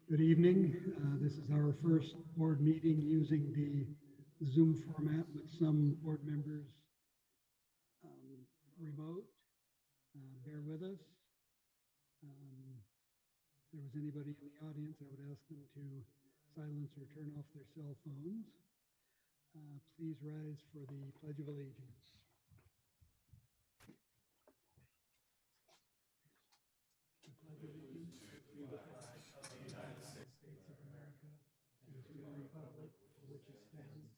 Good evening. This is our first board meeting using the Zoom format with some board members remote. Bear with us. If there was anybody in the audience, I would ask them to silence or turn off their cell phones. Please rise for the Pledge of Allegiance. The Pledge of Allegiance to the flag of the United States of America and to the republic for which it stands,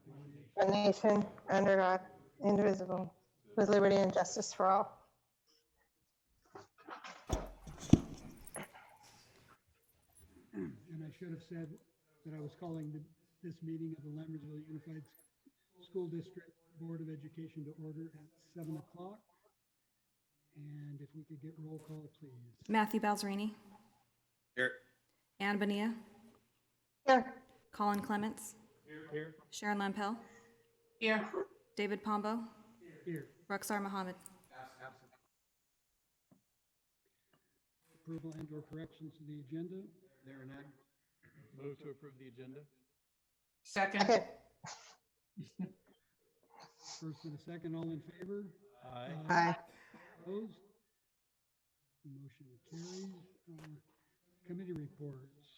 one A nation under God, indivisible, with liberty and justice for all. And I should have said that I was calling this meeting of the Lammersville Unified School District Board of Education to order at 7 o'clock. And if we could get roll call, please. Matthew Balzerini. Here. Ann Bonilla. Here. Colin Clements. Here. Sharon Lampel. Here. David Pombo. Here. Ruxar Mohammed. Approval and or corrections to the agenda. There and none. Move to approve the agenda. Second. First and a second, all in favor? Aye. Aye. Opposed? Motion carries. Committee reports.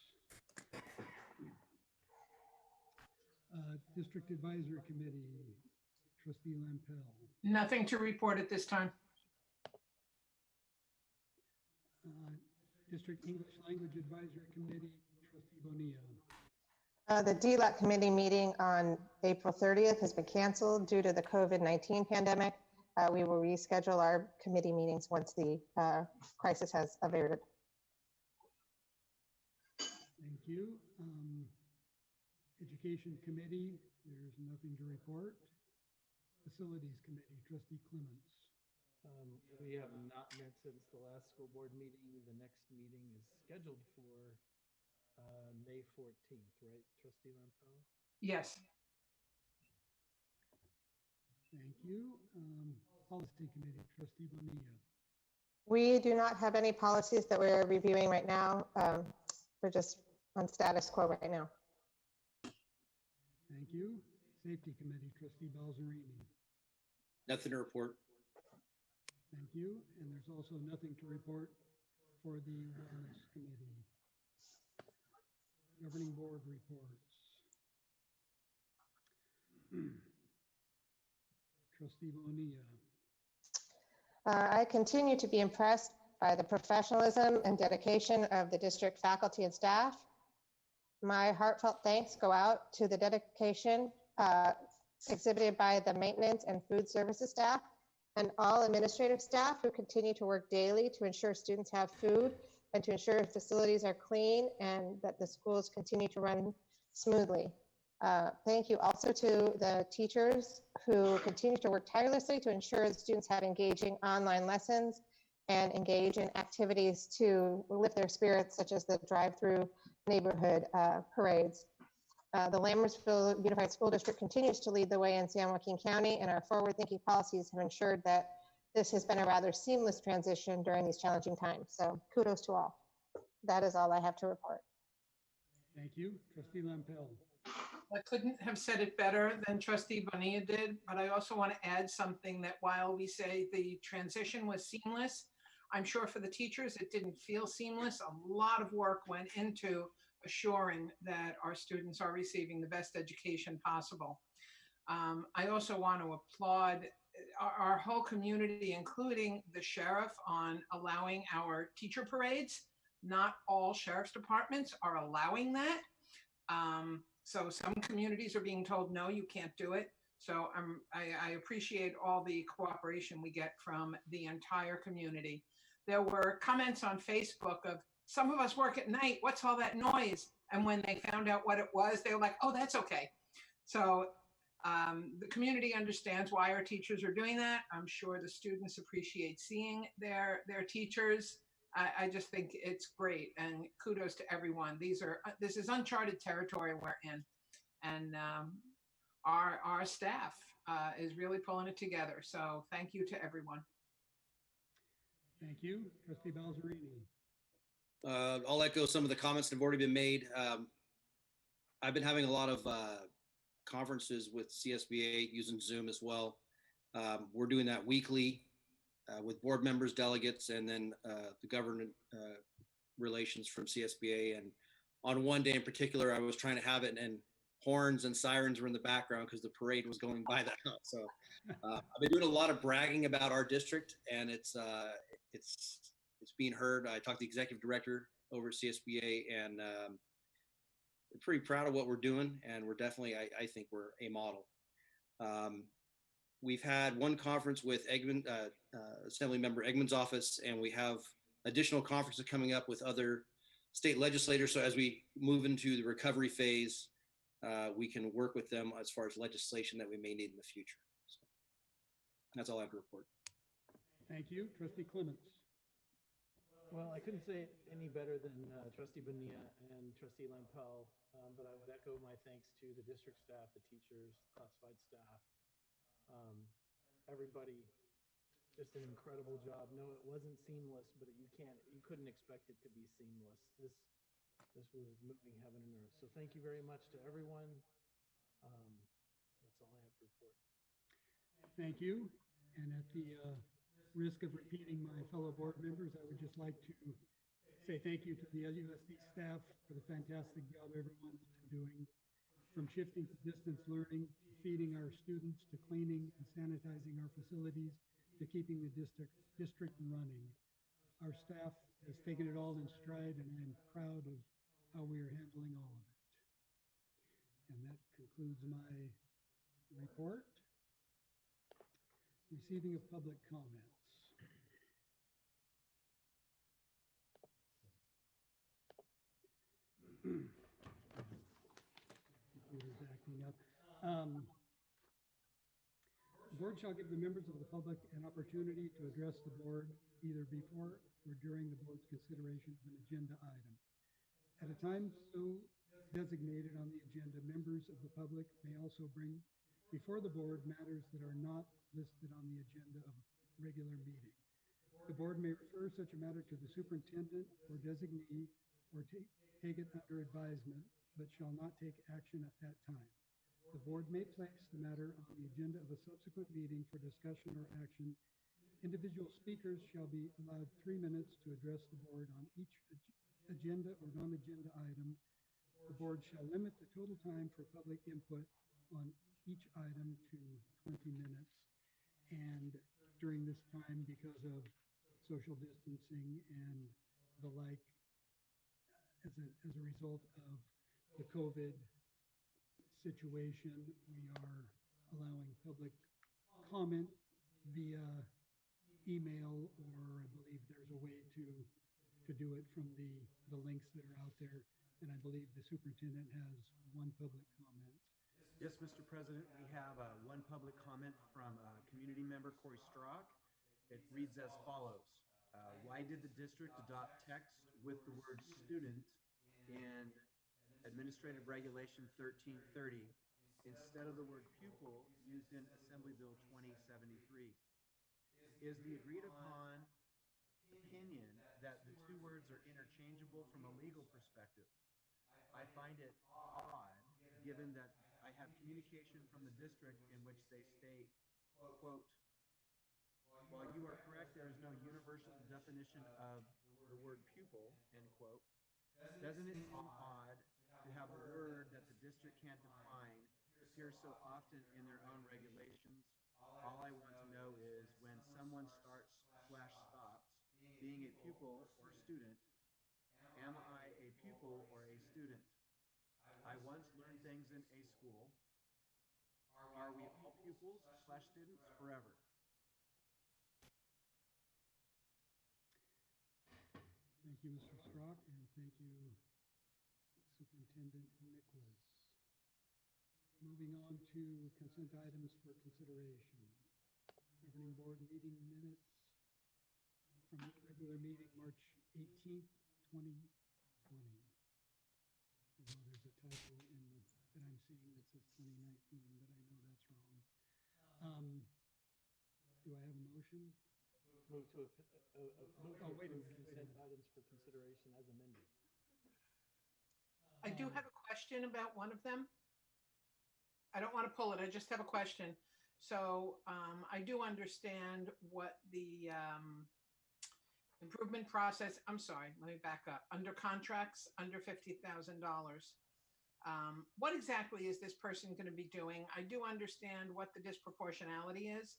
District Advisory Committee, Trustee Lampel. Nothing to report at this time. District English Language Advisory Committee, Trustee Bonilla. The DLAC committee meeting on April 30th has been canceled due to the COVID-19 pandemic. We will reschedule our committee meetings once the crisis has abated. Thank you. Education Committee, there's nothing to report. Facilities Committee, Trustee Clements. We have not met since the last school board meeting. The next meeting is scheduled for May 14th, right, Trustee Lampel? Yes. Thank you. Policy Committee, Trustee Bonilla. We do not have any policies that we're reviewing right now. We're just on status quo right now. Thank you. Safety Committee, Trustee Balzerini. Nothing to report. Thank you. And there's also nothing to report for the Wellness Committee. Governing Board reports. Trustee Bonilla. I continue to be impressed by the professionalism and dedication of the district faculty and staff. My heartfelt thanks go out to the dedication exhibited by the maintenance and food services staff and all administrative staff who continue to work daily to ensure students have food and to ensure facilities are clean and that the schools continue to run smoothly. Thank you also to the teachers who continue to work tirelessly to ensure that students have engaging online lessons and engage in activities to lift their spirits, such as the drive-through neighborhood parades. The Lammersville Unified School District continues to lead the way in San Joaquin County, and our forward-thinking policies have ensured that this has been a rather seamless transition during these challenging times. So kudos to all. That is all I have to report. Thank you. Trustee Lampel. I couldn't have said it better than Trustee Bonilla did, but I also want to add something that while we say the transition was seamless, I'm sure for the teachers, it didn't feel seamless. A lot of work went into assuring that our students are receiving the best education possible. I also want to applaud our whole community, including the sheriff, on allowing our teacher parades. Not all sheriff's departments are allowing that. So some communities are being told, no, you can't do it. So I appreciate all the cooperation we get from the entire community. There were comments on Facebook of, some of us work at night, what's all that noise? And when they found out what it was, they were like, oh, that's okay. So the community understands why our teachers are doing that. I'm sure the students appreciate seeing their teachers. I just think it's great, and kudos to everyone. This is uncharted territory we're in, and our staff is really pulling it together. So thank you to everyone. Thank you. Trustee Balzerini. I'll echo some of the comments that have already been made. I've been having a lot of conferences with CSBA using Zoom as well. We're doing that weekly with board members, delegates, and then the government relations from CSBA. And on one day in particular, I was trying to have it, and horns and sirens were in the background because the parade was going by that house. So I've been doing a lot of bragging about our district, and it's being heard. I talked to the executive director over at CSBA, and we're pretty proud of what we're doing, and we're definitely, I think we're a model. We've had one conference with Assembly Member Eggman's office, and we have additional conferences coming up with other state legislators. So as we move into the recovery phase, we can work with them as far as legislation that we may need in the future. So that's all I have to report. Thank you. Trustee Clements. Well, I couldn't say it any better than Trustee Bonilla and Trustee Lampel, but I would echo my thanks to the district staff, the teachers, classified staff, everybody. Just an incredible job. No, it wasn't seamless, but you couldn't expect it to be seamless. This was moving heaven and earth. So thank you very much to everyone. That's all I have to report. Thank you. And at the risk of repeating my fellow board members, I would just like to say thank you to the LUSD staff for the fantastic job everyone's been doing. From shifting to distance learning, feeding our students, to cleaning and sanitizing our facilities, to keeping the district running. Our staff has taken it all in stride, and I am proud of how we are handling all of it. And that concludes my report. Receiving of public comments. Computer's acting up. The board shall give the members of the public an opportunity to address the board either before or during the board's consideration of an agenda item. At a time so designated on the agenda, members of the public may also bring before the board matters that are not listed on the agenda of a regular meeting. The board may refer such a matter to the superintendent or designee or take it under advisement, but shall not take action at that time. The board may place the matter on the agenda of a subsequent meeting for discussion or action. Individual speakers shall be allowed 3 minutes to address the board on each agenda or non-agenda item. The board shall limit the total time for public input on each item to 20 minutes. And during this time, because of social distancing and the like, as a result of the COVID situation, we are allowing public comment via email, or I believe there's a way to do it from the links that are out there. And I believe the superintendent has one public comment. Yes, Mr. President, we have one public comment from community member Corey Strock. It reads as follows. Why did the district adopt text with the word student in Administrative Regulation 1330 instead of the word pupil used in Assembly Bill 2073? Is the agreed upon opinion that the two words are interchangeable from a legal perspective? I find it odd, given that I have communication from the district in which they state, quote, while you are correct, there is no universal definition of the word pupil, end quote. Doesn't it seem odd to have a word that the district can't define appear so often in their own regulations? All I want to know is when someone starts/stops being a pupil or student, am I a pupil or a student? I once learned things in a school. Are we all pupils/students forever? Thank you, Mr. Strock, and thank you, Superintendent Nicholas. Moving on to consent items for consideration. Governing board meeting minutes from the regular meeting, March 18th, 2020. Although there's a typo that I'm seeing that says 2019, but I know that's wrong. Do I have a motion? Move to Oh, wait a approve minute, consent items for consideration as amended. I do have a question about one of them. I don't want to pull it. I just have a question. So I do understand what the improvement process, I'm sorry, let me back up. Under contracts, under $50,000. What exactly is this person going to be doing? I do understand what the disproportionality is,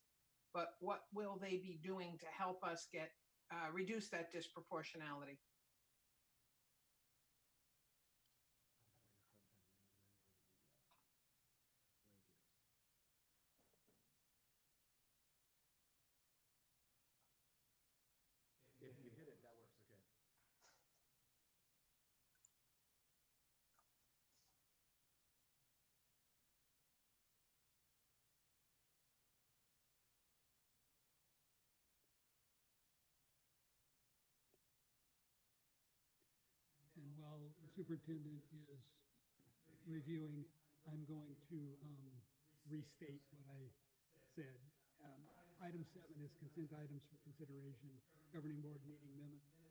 but what will they be doing to help us get reduce that disproportionality? If you hit it, that works, okay. And while the superintendent is reviewing, I'm going to restate what I said. Item 7 is consent items for consideration, governing board meeting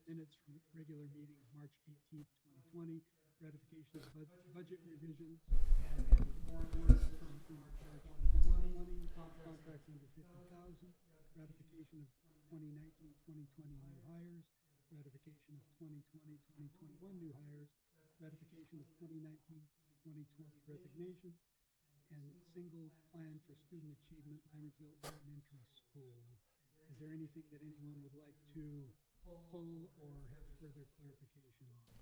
minutes from regular meeting of March 18th, 2020, ratification of budget revisions, and orders from March 2020, contracts under 50,000, ratification of 2019-2020 new hires, ratification of 2020-2021 new hires, ratification of 2019-2020 resignation, and single plan for student achievement, Lammersville Elementary School. Is there anything that anyone would like to pull or have further clarification on?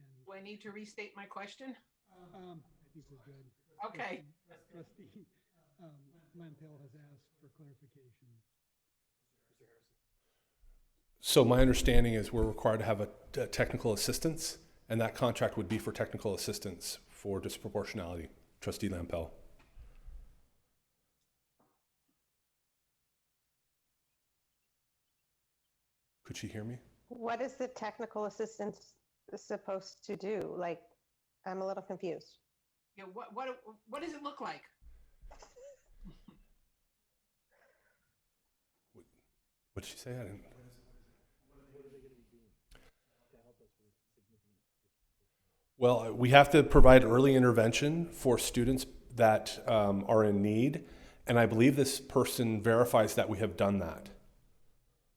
And Do I need to restate my question? I think we're good. Okay. Trustee Lampel has asked for clarification. So my understanding is we're required to have a technical assistance, and that contract would be for technical assistance for disproportionality. Trustee Lampel. Could she hear me? What is the technical assistance supposed to do? Like, I'm a little confused. Yeah, what does it look like? What did she say? I didn't. Well, we have to provide early intervention for students that are in need, and I believe this person verifies that we have done that.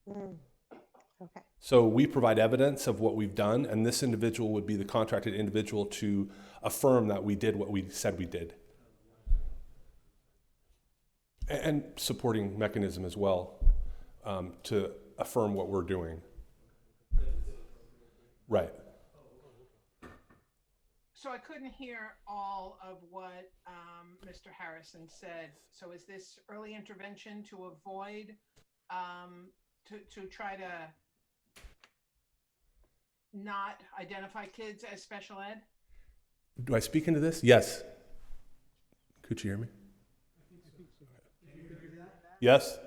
Okay. So we provide evidence of what we've done, and this individual would be the contracted individual to affirm that we did what we said we did. And supporting mechanism as well to affirm what we're doing. Right. So I couldn't hear all of what Mr. Harrison said. So is this early intervention to avoid, to try to not identify kids as special ed? Do I speak into this? Yes. Could you hear me? Yes?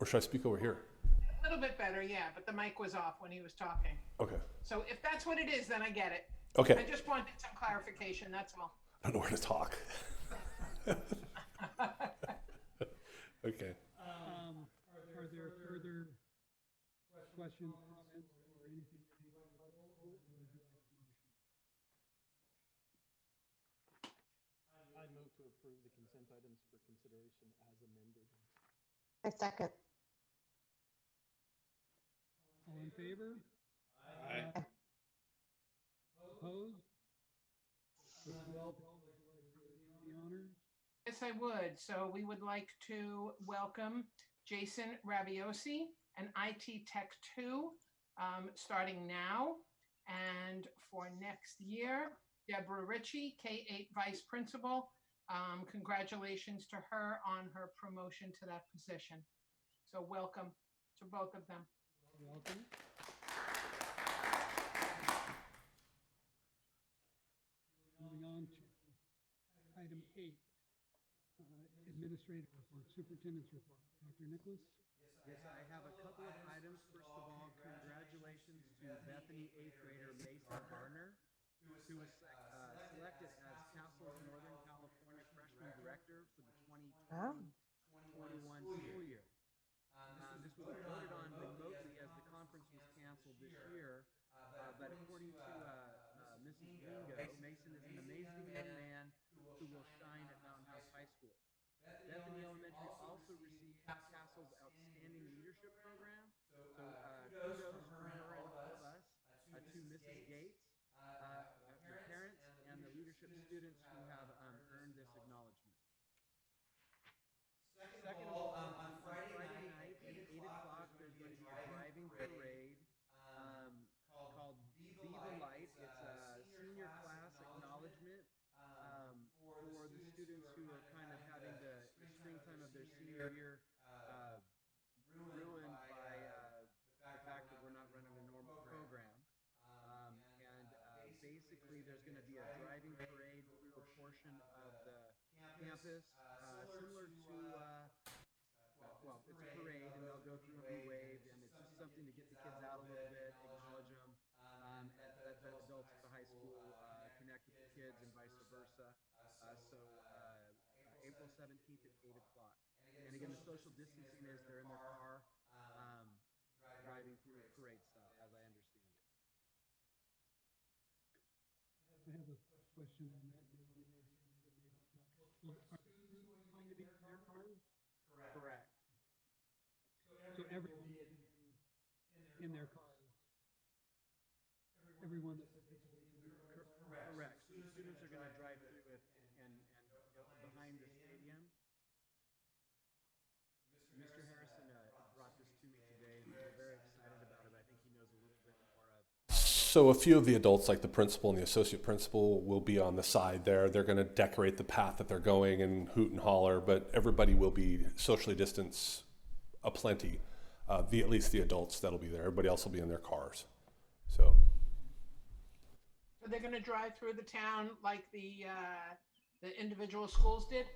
Or should I speak over here? A little bit better, yeah, but the mic was off when he was talking. Okay. So if that's what it is, then I get it. Okay. I just wanted some clarification, that's all. I don't know where to talk. Okay. Are there further questions, comments, or anything? I move to approve the consent items for consideration as amended. I second. All in favor? Aye. Opposed? Would you all do the honors? Yes, I would. So we would like to welcome Jason Raviosi and IT Tech 2 starting now. And for next year, Deborah Ritchie, K-8 Vice Principal. Congratulations to her on her promotion to that position. So welcome to both of them. Welcome. Moving on to item 8, administrative report, superintendent's report. Dr. Nicholas? Yes, I have a couple of items. First of all, congratulations to Bethany 8th grader Mason Garner, who was selected as Castle's Northern California Freshman Director for the Oh. 2021 school year. This was voted on remotely as the conference was canceled this year. But according to Mrs. Bingo, Mason is an amazing young man who will shine at Mountain House High School. Bethany Elementary also received Castle's Outstanding Leadership Program. So kudos from her and all of us to Mrs. Gates, your parents, and the leadership students who have earned this acknowledgement. Second of all, on Friday night at 8 o'clock, there's going to be a driving parade called Be the Light. It's a senior class acknowledgement for the students who are kind of having the springtime of their senior year ruined by the fact that we're not running a normal program. Basically, there's going to be a driving parade through a portion of the campus, similar to well, it's a parade, and they'll go through and wave, and it's just something to get the kids out a little bit, acknowledge them, and let the adults at the high school connect with the kids and vice versa. April 17th at 8 o'clock. And again, the social distancing is they're in their car driving through parade style, as I understand it. I have a question on that. Maybe the answer is maybe not. Well, are the students going to be in their cars? Correct. So everyone will be in their cars. Everyone that participates in their cars. Correct. So the students are going to drive through it and behind the stadium. Mr. Harrison brought this to me today, and we're very excited about it. I think he knows a little bit more of. So a few of the adults, like the principal and the associate principal, will be on the side there. They're going to decorate the path that they're going and hoot and holler, but everybody will be socially distanced aplenty. At least the adults that'll be there. Everybody else will be in their cars. So Are they going to drive through the town like the individual schools did?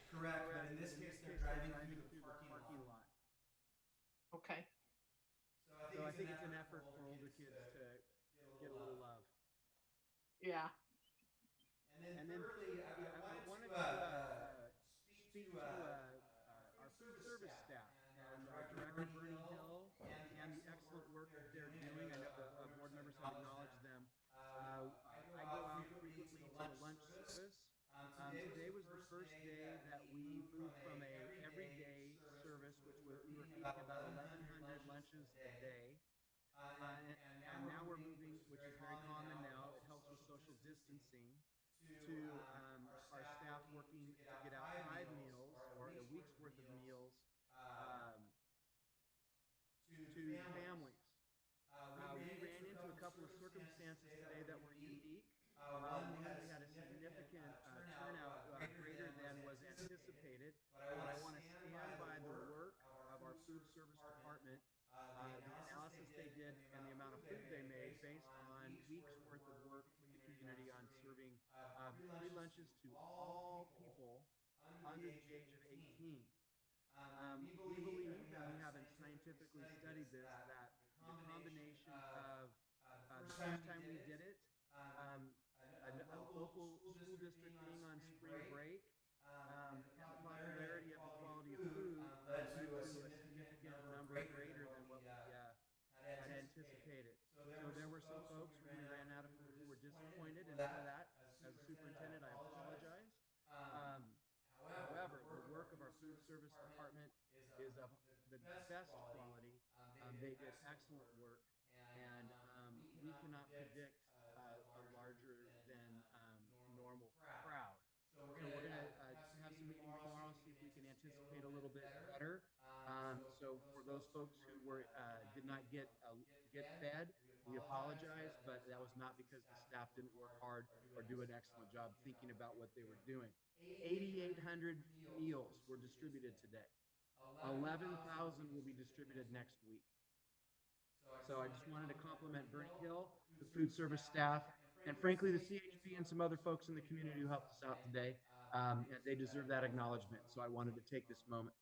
Correct, but in this case, they're driving through the parking lot. Okay. So I think it's an effort for older kids to get a little love. Yeah. And then thirdly, I wanted to speak to our food service staff and our director, Bernie Hill, and the excellent work that they're doing. I know the board members have acknowledged them. I go out frequently to the lunch service. Today was the first day that we moved from a everyday service, which we were feeding about 1,100 lunches a day. And now we're moving, which is very common now, it helps with social distancing, to our staff working to get out 5 meals or a week's worth of meals to families. We ran into a couple of circumstances today that were unique. One, we had a significant turnout, greater than was anticipated, but I want to stand by the work of our food service department, the analysis they did and the amount of food they made based on weeks worth of work with the community on serving free lunches to all people under the age of 18. We believe, and we haven't scientifically studied this, that the combination of the first time we did it, a local school district being on spring break, and the popularity of the quality of food led to a significant number greater than what we had anticipated. So there were some folks when we ran out of food who were disappointed, and for that, as a superintendent, I apologize. However, the work of our food service department is of the best quality. They did excellent work, and we cannot predict a larger than normal crowd. So we're going to have some meeting tomorrow, see if we can anticipate a little bit better. So for those folks who did not get fed, we apologize, but that was not because the staff didn't work hard or do an excellent job thinking about what they were doing. 8,800 meals were distributed today. 11,000 will be distributed next week. So I just wanted to compliment Bernie Hill, the food service staff, and frankly, the CHP and some other folks in the community who helped us out today. And they deserve that acknowledgement. So I wanted to take this moment.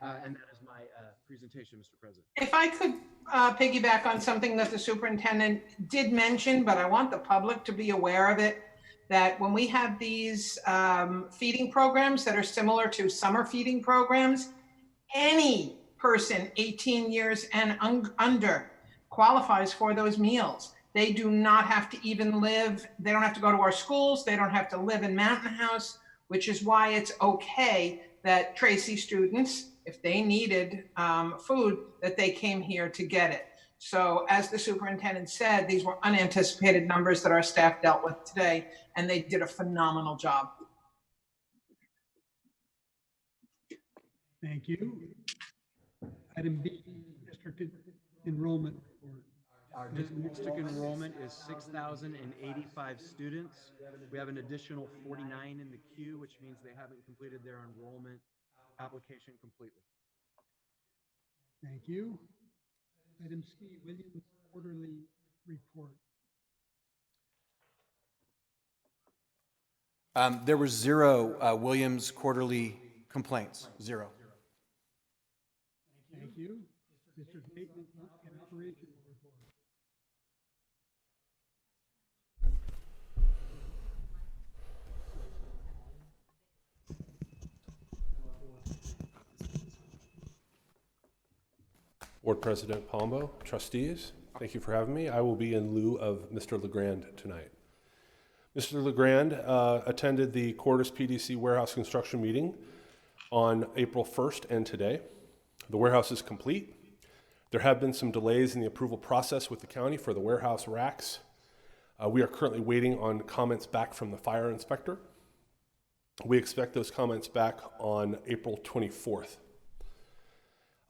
And that is my presentation, Mr. President. If I could piggyback on something that the superintendent did mention, but I want the public to be aware of it. that when we have these feeding programs that are similar to summer feeding programs, any person 18 years and under qualifies for those meals. They do not have to even live, they don't have to go to our schools, they don't have to live in Mountain House, which is why it's okay that Tracy students, if they needed food, that they came here to get it. So as the superintendent said, these were unanticipated numbers that our staff dealt with today, and they did a phenomenal job. Thank you. Item B, district enrollment report. Our district enrollment is 6,085 students. We have an additional 49 in the queue, which means they haven't completed their enrollment application completely. Thank you. Item C, Williams quarterly report. There were 0 Williams quarterly complaints, 0. Thank you. District maintenance and operations report. Board President Pombo, trustees, thank you for having me. I will be in lieu of Mr. LeGrand tonight. Mr. LeGrand attended the Cordis PDC warehouse construction meeting on April 1st and today. The warehouse is complete. There have been some delays in the approval process with the county for the warehouse racks. We are currently waiting on comments back from the fire inspector. We expect those comments back on April 24th.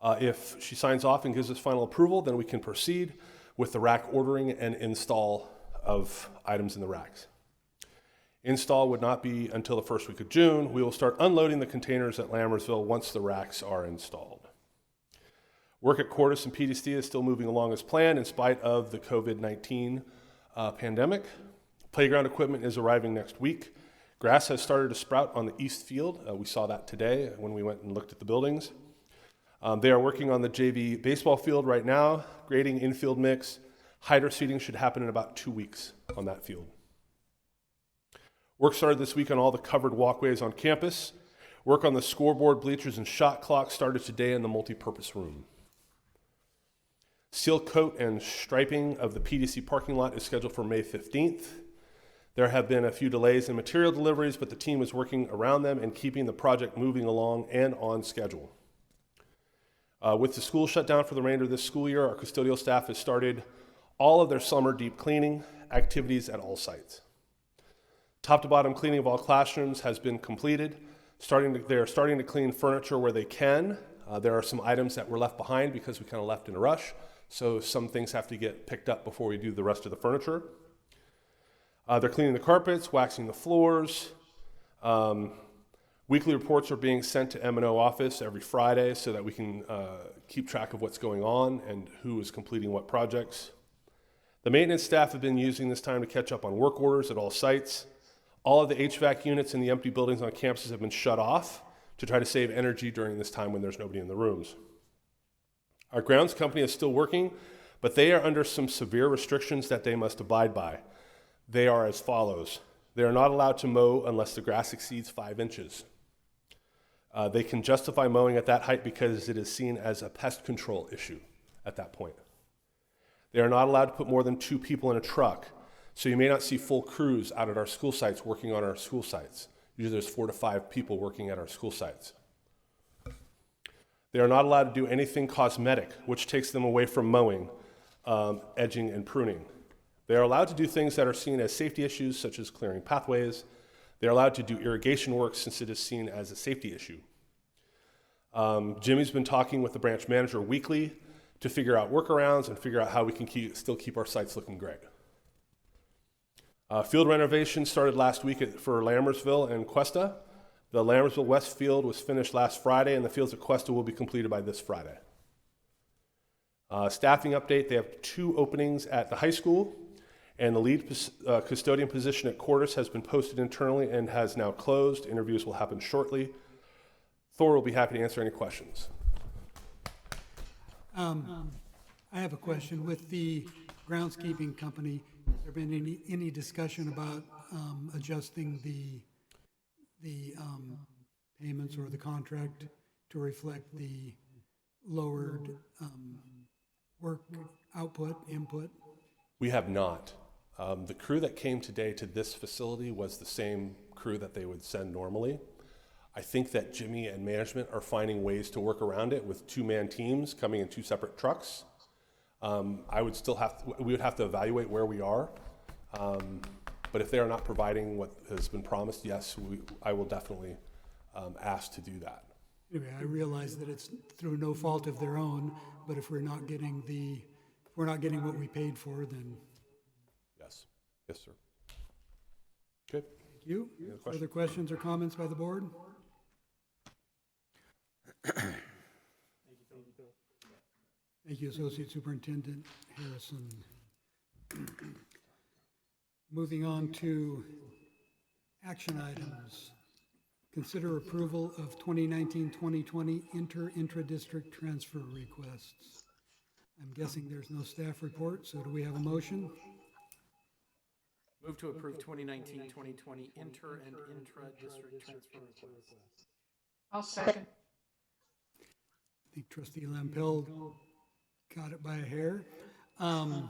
If she signs off and gives us final approval, then we can proceed with the rack ordering and install of items in the racks. Install would not be until the first week of June. We will start unloading the containers at Lammersville once the racks are installed. Work at Cordis and PDC is still moving along as planned in spite of the COVID-19 pandemic. Playground equipment is arriving next week. Grass has started to sprout on the east field. We saw that today when we went and looked at the buildings. They are working on the JV baseball field right now, grading infield mix. Hydro seeding should happen in about 2 weeks on that field. Work started this week on all the covered walkways on campus. Work on the scoreboard, bleachers, and shot clock started today in the multipurpose room. Seal coat and striping of the PDC parking lot is scheduled for May 15th. There have been a few delays in material deliveries, but the team is working around them and keeping the project moving along and on schedule. With the school shut down for the remainder of this school year, our custodial staff has started all of their summer deep cleaning activities at all sites. Top to bottom cleaning of all classrooms has been completed. They are starting to clean furniture where they can. There are some items that were left behind because we kind of left in a rush. So some things have to get picked up before we do the rest of the furniture. They're cleaning the carpets, waxing the floors. Weekly reports are being sent to M&O office every Friday so that we can keep track of what's going on and who is completing what projects. The maintenance staff have been using this time to catch up on work orders at all sites. All of the HVAC units in the empty buildings on campuses have been shut off to try to save energy during this time when there's nobody in the rooms. Our grounds company is still working, but they are under some severe restrictions that they must abide by. They are as follows. They are not allowed to mow unless the grass exceeds 5 inches. They can justify mowing at that height because it is seen as a pest control issue at that point. They are not allowed to put more than 2 people in a truck, so you may not see full crews out at our school sites working on our school sites. Usually there's 4 to 5 people working at our school sites. They are not allowed to do anything cosmetic, which takes them away from mowing, edging, and pruning. They are allowed to do things that are seen as safety issues, such as clearing pathways. They are allowed to do irrigation work since it is seen as a safety issue. Jimmy's been talking with the branch manager weekly to figure out workarounds and figure out how we can still keep our sites looking great. Field renovation started last week for Lammersville and Cuesta. The Lammersville West field was finished last Friday, and the fields at Cuesta will be completed by this Friday. Staffing update, they have 2 openings at the high school, and the lead custodian position at Cordis has been posted internally and has now closed. Interviews will happen shortly. Thor will be happy to answer any questions. I have a question. With the groundskeeping company, has there been any discussion about adjusting the payments or the contract to reflect the lowered work input? We have not. The crew that came today to this facility was the same crew that they would send normally. I think that Jimmy and management are finding ways to work around it with two-man teams coming in two separate trucks. We would have to evaluate where we are. But if they are not providing what has been promised, yes, I will definitely ask to do that. Anyway, I realize that it's through no fault of their own, but if we're not getting what we paid for, then. Yes, sir. Okay. Thank you. Any other questions? Further questions or comments by the board? Thank you, Associate Superintendent Harrison. Moving on to action items. Consider approval of 2019-2020 intra-district transfer requests. I'm guessing there's no staff report, so do we have a motion? Move to approve 2019-2020 inter and intra-district transfer requests. I'll second. I think Trustee Lampel got it by a hair. Are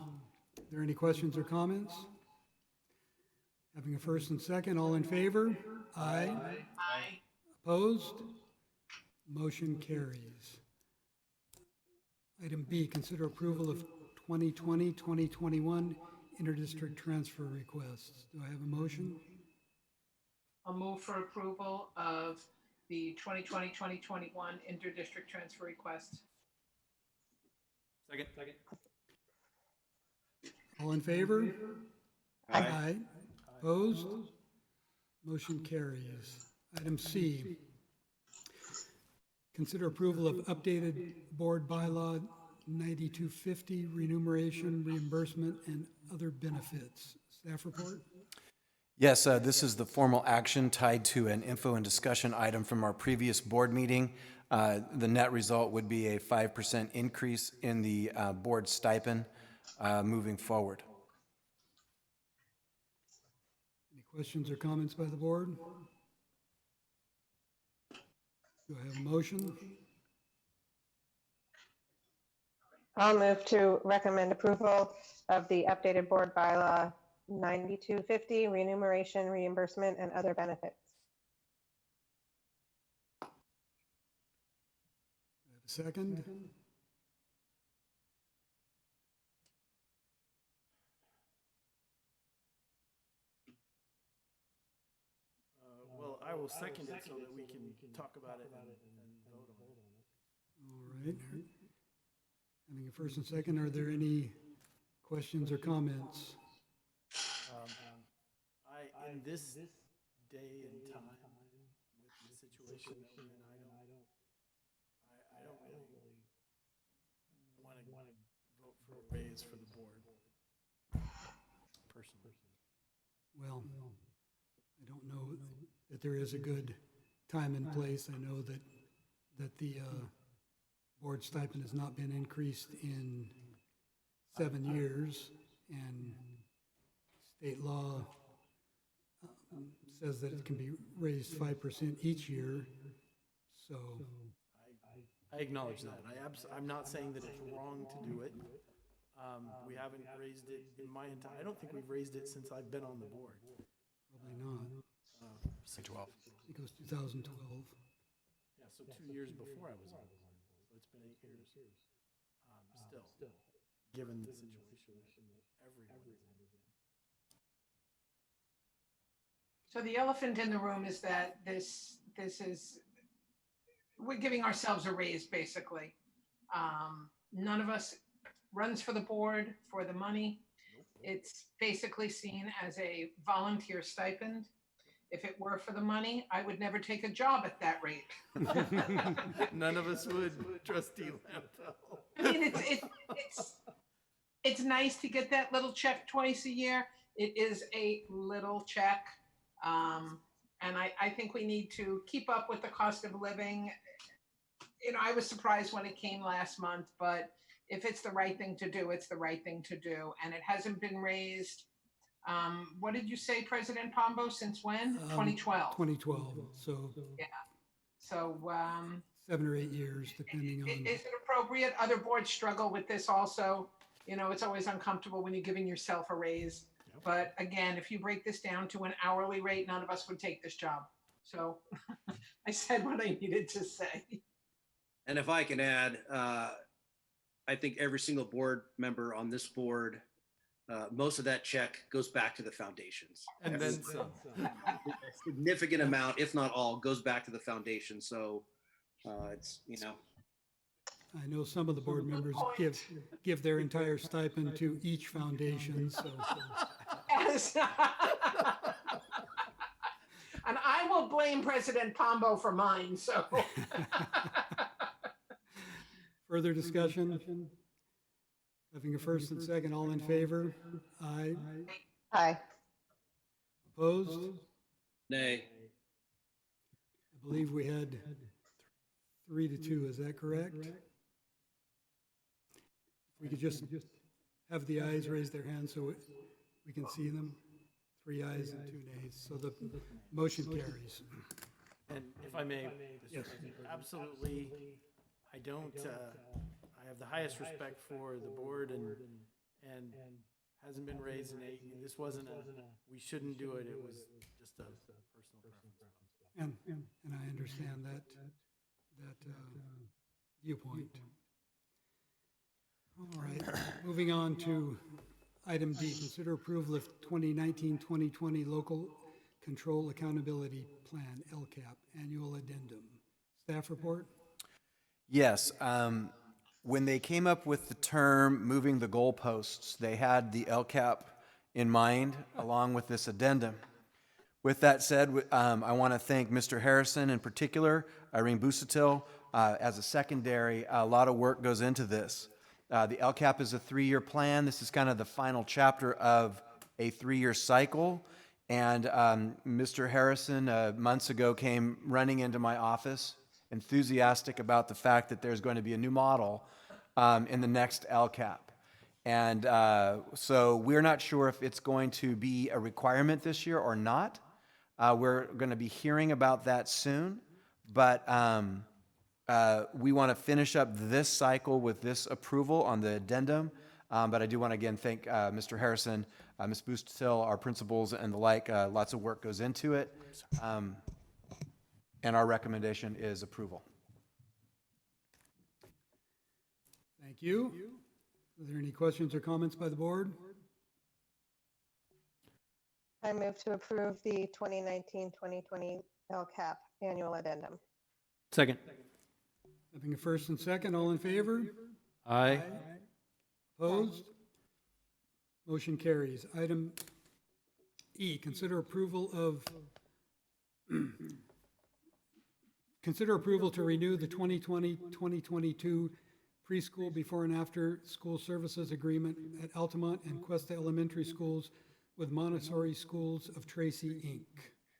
there any questions or comments? Having a first and second, all in favor? Aye. Aye. Opposed? Motion carries. Item B, consider approval of 2020-2021 interdistrict transfer requests. Do I have a motion? I'll move for approval of the 2020-2021 interdistrict transfer request. Second. All in favor? Aye. Opposed? Motion carries. Item C, consider approval of updated board bylaw 9250, remuneration, reimbursement, and other benefits. Staff report? Yes, this is the formal action tied to an info and discussion item from our previous board meeting. The net result would be a 5% increase in the board stipend moving forward. Any questions or comments by the board? Do I have a motion? I'll move to recommend approval of the updated board bylaw 9250, remuneration, reimbursement, and other benefits. I have a second. Well, I will second it so that we can talk about it and vote on it. All right. Having a first and second, are there any questions or comments? In this day and time, with the situation that we're in, I don't really want to vote for a raise for the board, personally. Well, I don't know that there is a good time and place. I know that the board stipend has not been increased in 7 years, and state law says that it can be raised 5% each year. So I acknowledge that. I'm not saying that it's wrong to do it. We haven't raised it in my entire, I don't think we've raised it since I've been on the board. probably not. 12. I think it was 2012. Yeah, so 2 years before I was on the board. So it's been 8 years. Still, given the situation that everyone is in. So the elephant in the room is that this is, we're giving ourselves a raise, basically. None of us runs for the board for the money. It's basically seen as a volunteer stipend. If it were for the money, I would never take a job at that rate. None of us would, Trustee Lampel. I mean, it's nice to get that little check twice a year. It is a little check. And I think we need to keep up with the cost of living. You know, I was surprised when it came last month, but if it's the right thing to do, it's the right thing to do. And it hasn't been raised, what did you say, President Pombo, since when? 2012. 2012, so Yeah. So, 7 or 8 years, depending on. is it appropriate? Other boards struggle with this also. You know, it's always uncomfortable when you're giving yourself a raise. But again, if you break this down to an hourly rate, none of us would take this job. So I said what I needed to say. And if I can add, I think every single board member on this board, most of that check goes back to the foundations. And then some. A significant amount, if not all, goes back to the foundation. So it's, I know some of the board members give their entire stipend to each foundation, so. Yes. And I will blame President Pombo for mine, so. Further discussion? Having a first and second, all in favor? Aye. Aye. Opposed? nay. I believe we had 3-2, is that correct? If we could just have the ayes raise their hands so we can see them. 3 ayes and 2 nays, so the motion carries. And if I may, Mr. Yes. President, absolutely, I don't, I have the highest respect for the board and hasn't been raised in 8, this wasn't we shouldn't do it, it was just a personal preference. And I understand that viewpoint. All right, moving on to item D, consider approval of 2019-2020 Local Control Accountability Plan, LCAP, Annual Addendum. Staff report? Yes. When they came up with the term moving the goalposts, they had the LCAP in mind along with this addendum. With that said, I want to thank Mr. Harrison in particular, Irene Busatil, as a secondary. A lot of work goes into this. The LCAP is a 3-year plan. This is kind of the final chapter of a 3-year cycle. And Mr. Harrison months ago came running into my office, enthusiastic about the fact that there's going to be a new model in the next LCAP. And so we're not sure if it's going to be a requirement this year or not. We're going to be hearing about that soon. But we want to finish up this cycle with this approval on the addendum. But I do want to again thank Mr. Harrison, Ms. Bustill, our principals and the like. Lots of work goes into it. And our recommendation is approval. Thank you. Are there any questions or comments by the board? I move to approve the 2019-2020 LCAP Annual Addendum. Second. Having a first and second, all in favor? Aye. Opposed? Motion carries. Item E, consider approval to renew the 2020-2022 preschool before and after school services agreement at Altamont and Cuesta Elementary Schools with Montessori Schools of Tracy, Inc.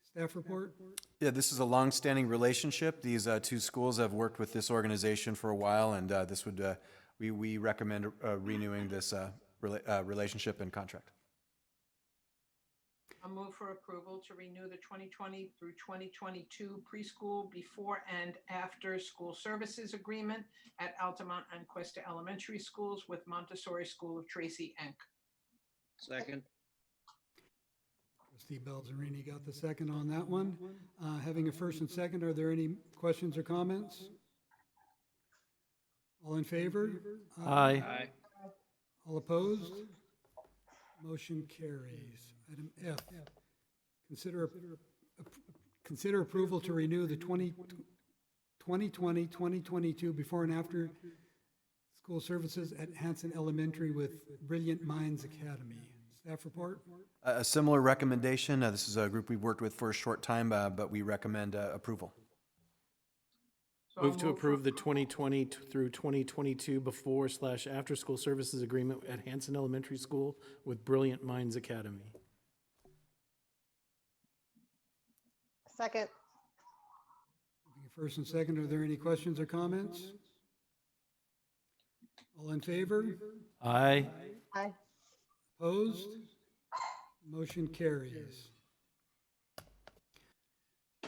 Staff report? Yeah, this is a long-standing relationship. These two schools have worked with this organization for a while, and this would we recommend renewing this relationship and contract. I'll move for approval to renew the 2020 through 2022 preschool before and after school services agreement at Altamont and Cuesta Elementary Schools with Montessori School of Tracy, Inc. Second. Trustee Belzerini got the second on that one. Having a first and second, are there any questions or comments? All in favor? Aye. Aye. All opposed? Motion carries. Item F, consider approval to renew the 2020-2022 before and after school services at Hanson Elementary with Brilliant Minds Academy. Staff report? A similar recommendation. This is a group we've worked with for a short time, but we recommend approval. So Move I'll to approve the 2020 through 2022 before/after school services agreement at Hanson Elementary School with Brilliant Minds Academy. Second. Having a first and second, are there any questions or comments? All in favor? Aye. Aye. Opposed? Motion carries.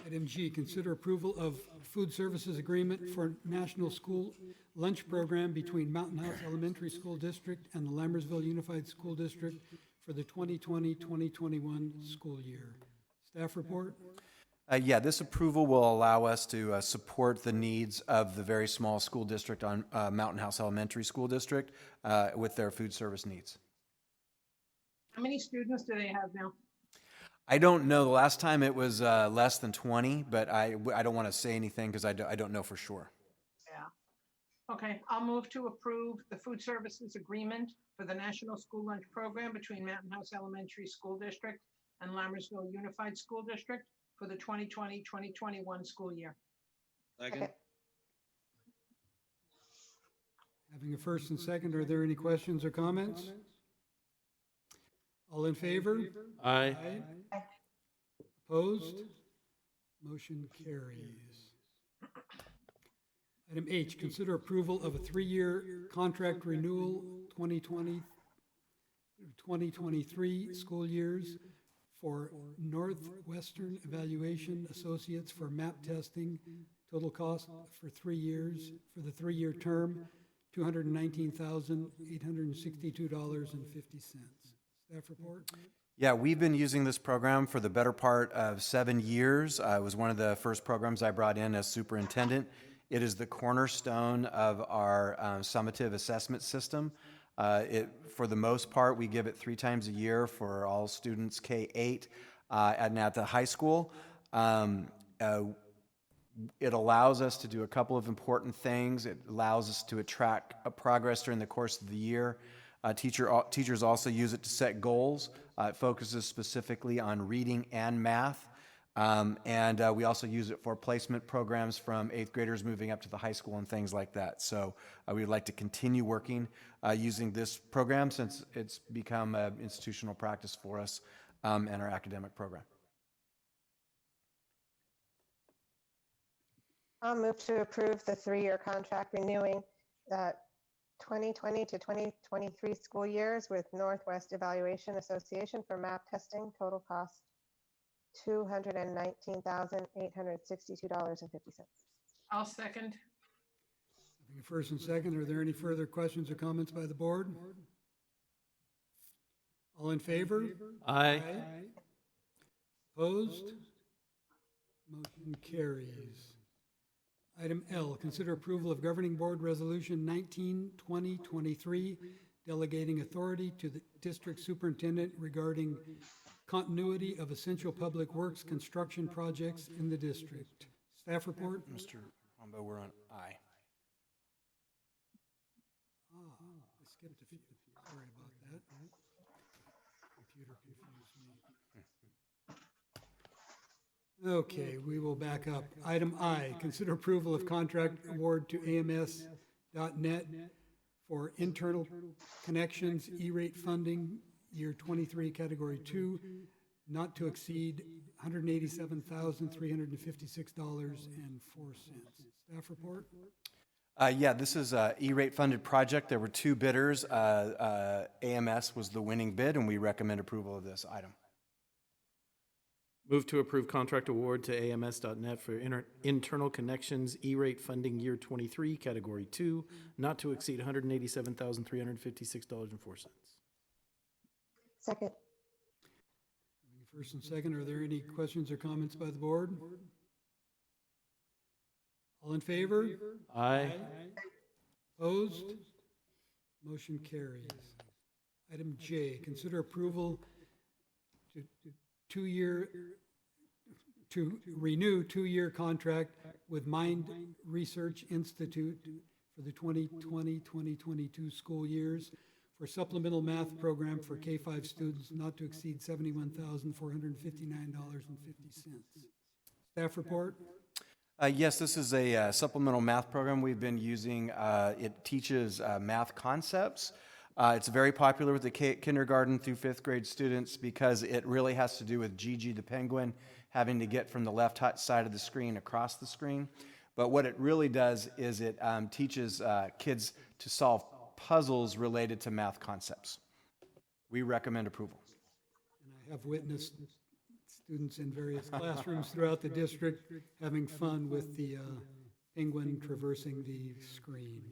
Item G, consider approval of food services agreement for National School Lunch Program between Mountain House Elementary School District and the Lammersville Unified School District for the 2020-2021 school year. Staff report? Yeah, this approval will allow us to support the needs of the very small school district on Mountain House Elementary School District with their food service needs. How many students do they have now? I don't know. The last time it was less than 20, but I don't want to say anything because I don't know for sure. Yeah. Okay, I'll move to approve the food services agreement for the National School Lunch Program between Mountain House Elementary School District and Lammersville Unified School District for the 2020-2021 school year. Second. Having a first and second, are there any questions or comments? All in favor? Aye. Opposed? Motion carries. Item H, consider approval of a 3-year contract renewal 2020 through 2023 school years for Northwestern Evaluation Associates for MAP testing. Total cost for 3 years, for the 3-year term, $219,862.50. Staff report? Yeah, we've been using this program for the better part of 7 years. It was one of the first programs I brought in as superintendent. It is the cornerstone of our summative assessment system. For the most part, we give it 3 times a year for all students K-8 and at the high school. It allows us to do a couple of important things. It allows us to track progress during the course of the year. Teachers also use it to set goals. It focuses specifically on reading and math. And we also use it for placement programs from 8th graders moving up to the high school and things like that. So we would like to continue working using this program since it's become an institutional practice for us and our academic program. I'll move to approve the 3-year contract renewing the 2020 to 2023 school years with Northwest Evaluation Association for MAP testing. Total cost $219,862.50. I'll second. Having a first and second, are there any further questions or comments by the board? All in favor? Aye. Opposed? Motion carries. Item L, consider approval of Governing Board Resolution 19-2023, delegating authority to the district superintendent regarding continuity of essential public works construction projects in the district. Staff report? Mr. Pombo, we're on aye. I skipped a few. Sorry about that. Computer confused me. Okay, we will back up. Item I, consider approval of contract award to AMS.net for internal connections, E-rate funding, year 23, category 2, not to exceed $187,356.04. Staff report? Yeah, this is a E-rate funded project. There were 2 bidders. AMS was the winning bid, and we recommend approval of this item. Move to approve contract award to AMS.net for internal connections, E-rate funding year 23, category 2, not to exceed $187,356.04. Second. First and second, are there any questions or comments by the board? All in favor? Aye. Opposed? Motion carries. Item J, consider approval to renew 2-year contract with Mind Research Institute for the 2020-2022 school years for supplemental math program for K-5 students not to exceed $71,459.50. Staff report? Yes, this is a supplemental math program we've been using. It teaches math concepts. It's very popular with the kindergarten through 5th grade students because it really has to do with Gigi the penguin having to get from the left side of the screen across the screen. But what it really does is it teaches kids to solve puzzles related to math concepts. We recommend approval. And I have witnessed students in various classrooms throughout the district having fun with the penguin traversing the screen.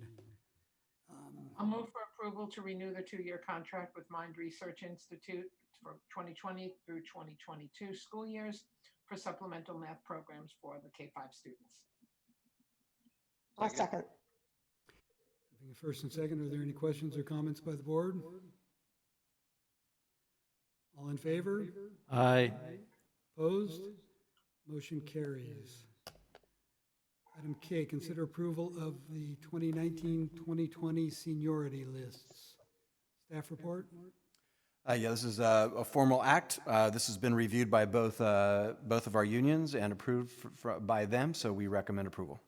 I'll move for approval to renew the 2-year contract with Mind Research Institute for 2020 through 2022 school years for supplemental math programs for the K-5 students. I'll second. Having a first and second, are there any questions or comments by the board? All in favor? Aye. Opposed? Motion carries. Item K, consider approval of the 2019-2020 seniority lists. Staff report? Yeah, this is a formal act. This has been reviewed by both of our unions and approved by them, so we recommend approval.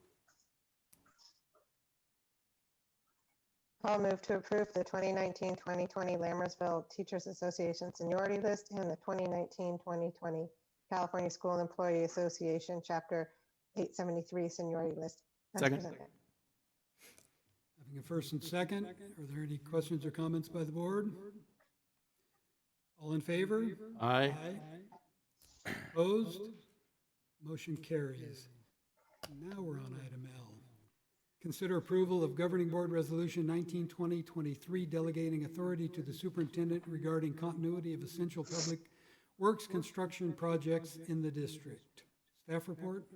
I'll move to approve the 2019-2020 Lammersville Teachers Association seniority list and the 2019-2020 California School Employee Association Chapter 873 seniority list. as Second. presented. Having a first and second, are there any questions or comments by the board? All in favor? Aye. Opposed? Motion carries. Now we're on item L. Consider approval of Governing Board Resolution 1920-23 delegating authority to the superintendent regarding continuity of essential public works construction projects in the district. Staff report?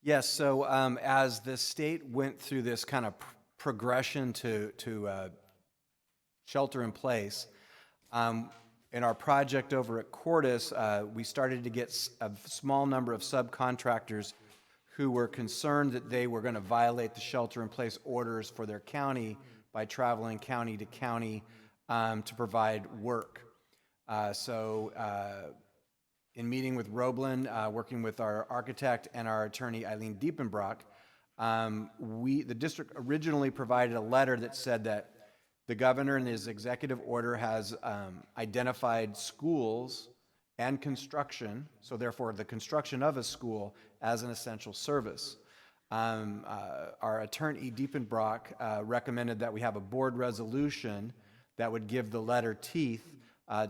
Yes, so as the state went through this kind of progression to shelter in place, in our project over at Cordis, we started to get a small number of subcontractors who were concerned that they were going to violate the shelter-in-place orders for their county by traveling county to county to provide work. In meeting with Roblin, working with our architect and our attorney Eileen Diepenbrock, the district originally provided a letter that said that the governor in his executive order has identified schools and construction, so therefore the construction of a school, as an essential service. Our attorney Diepenbrock recommended that we have a board resolution that would give the letter teeth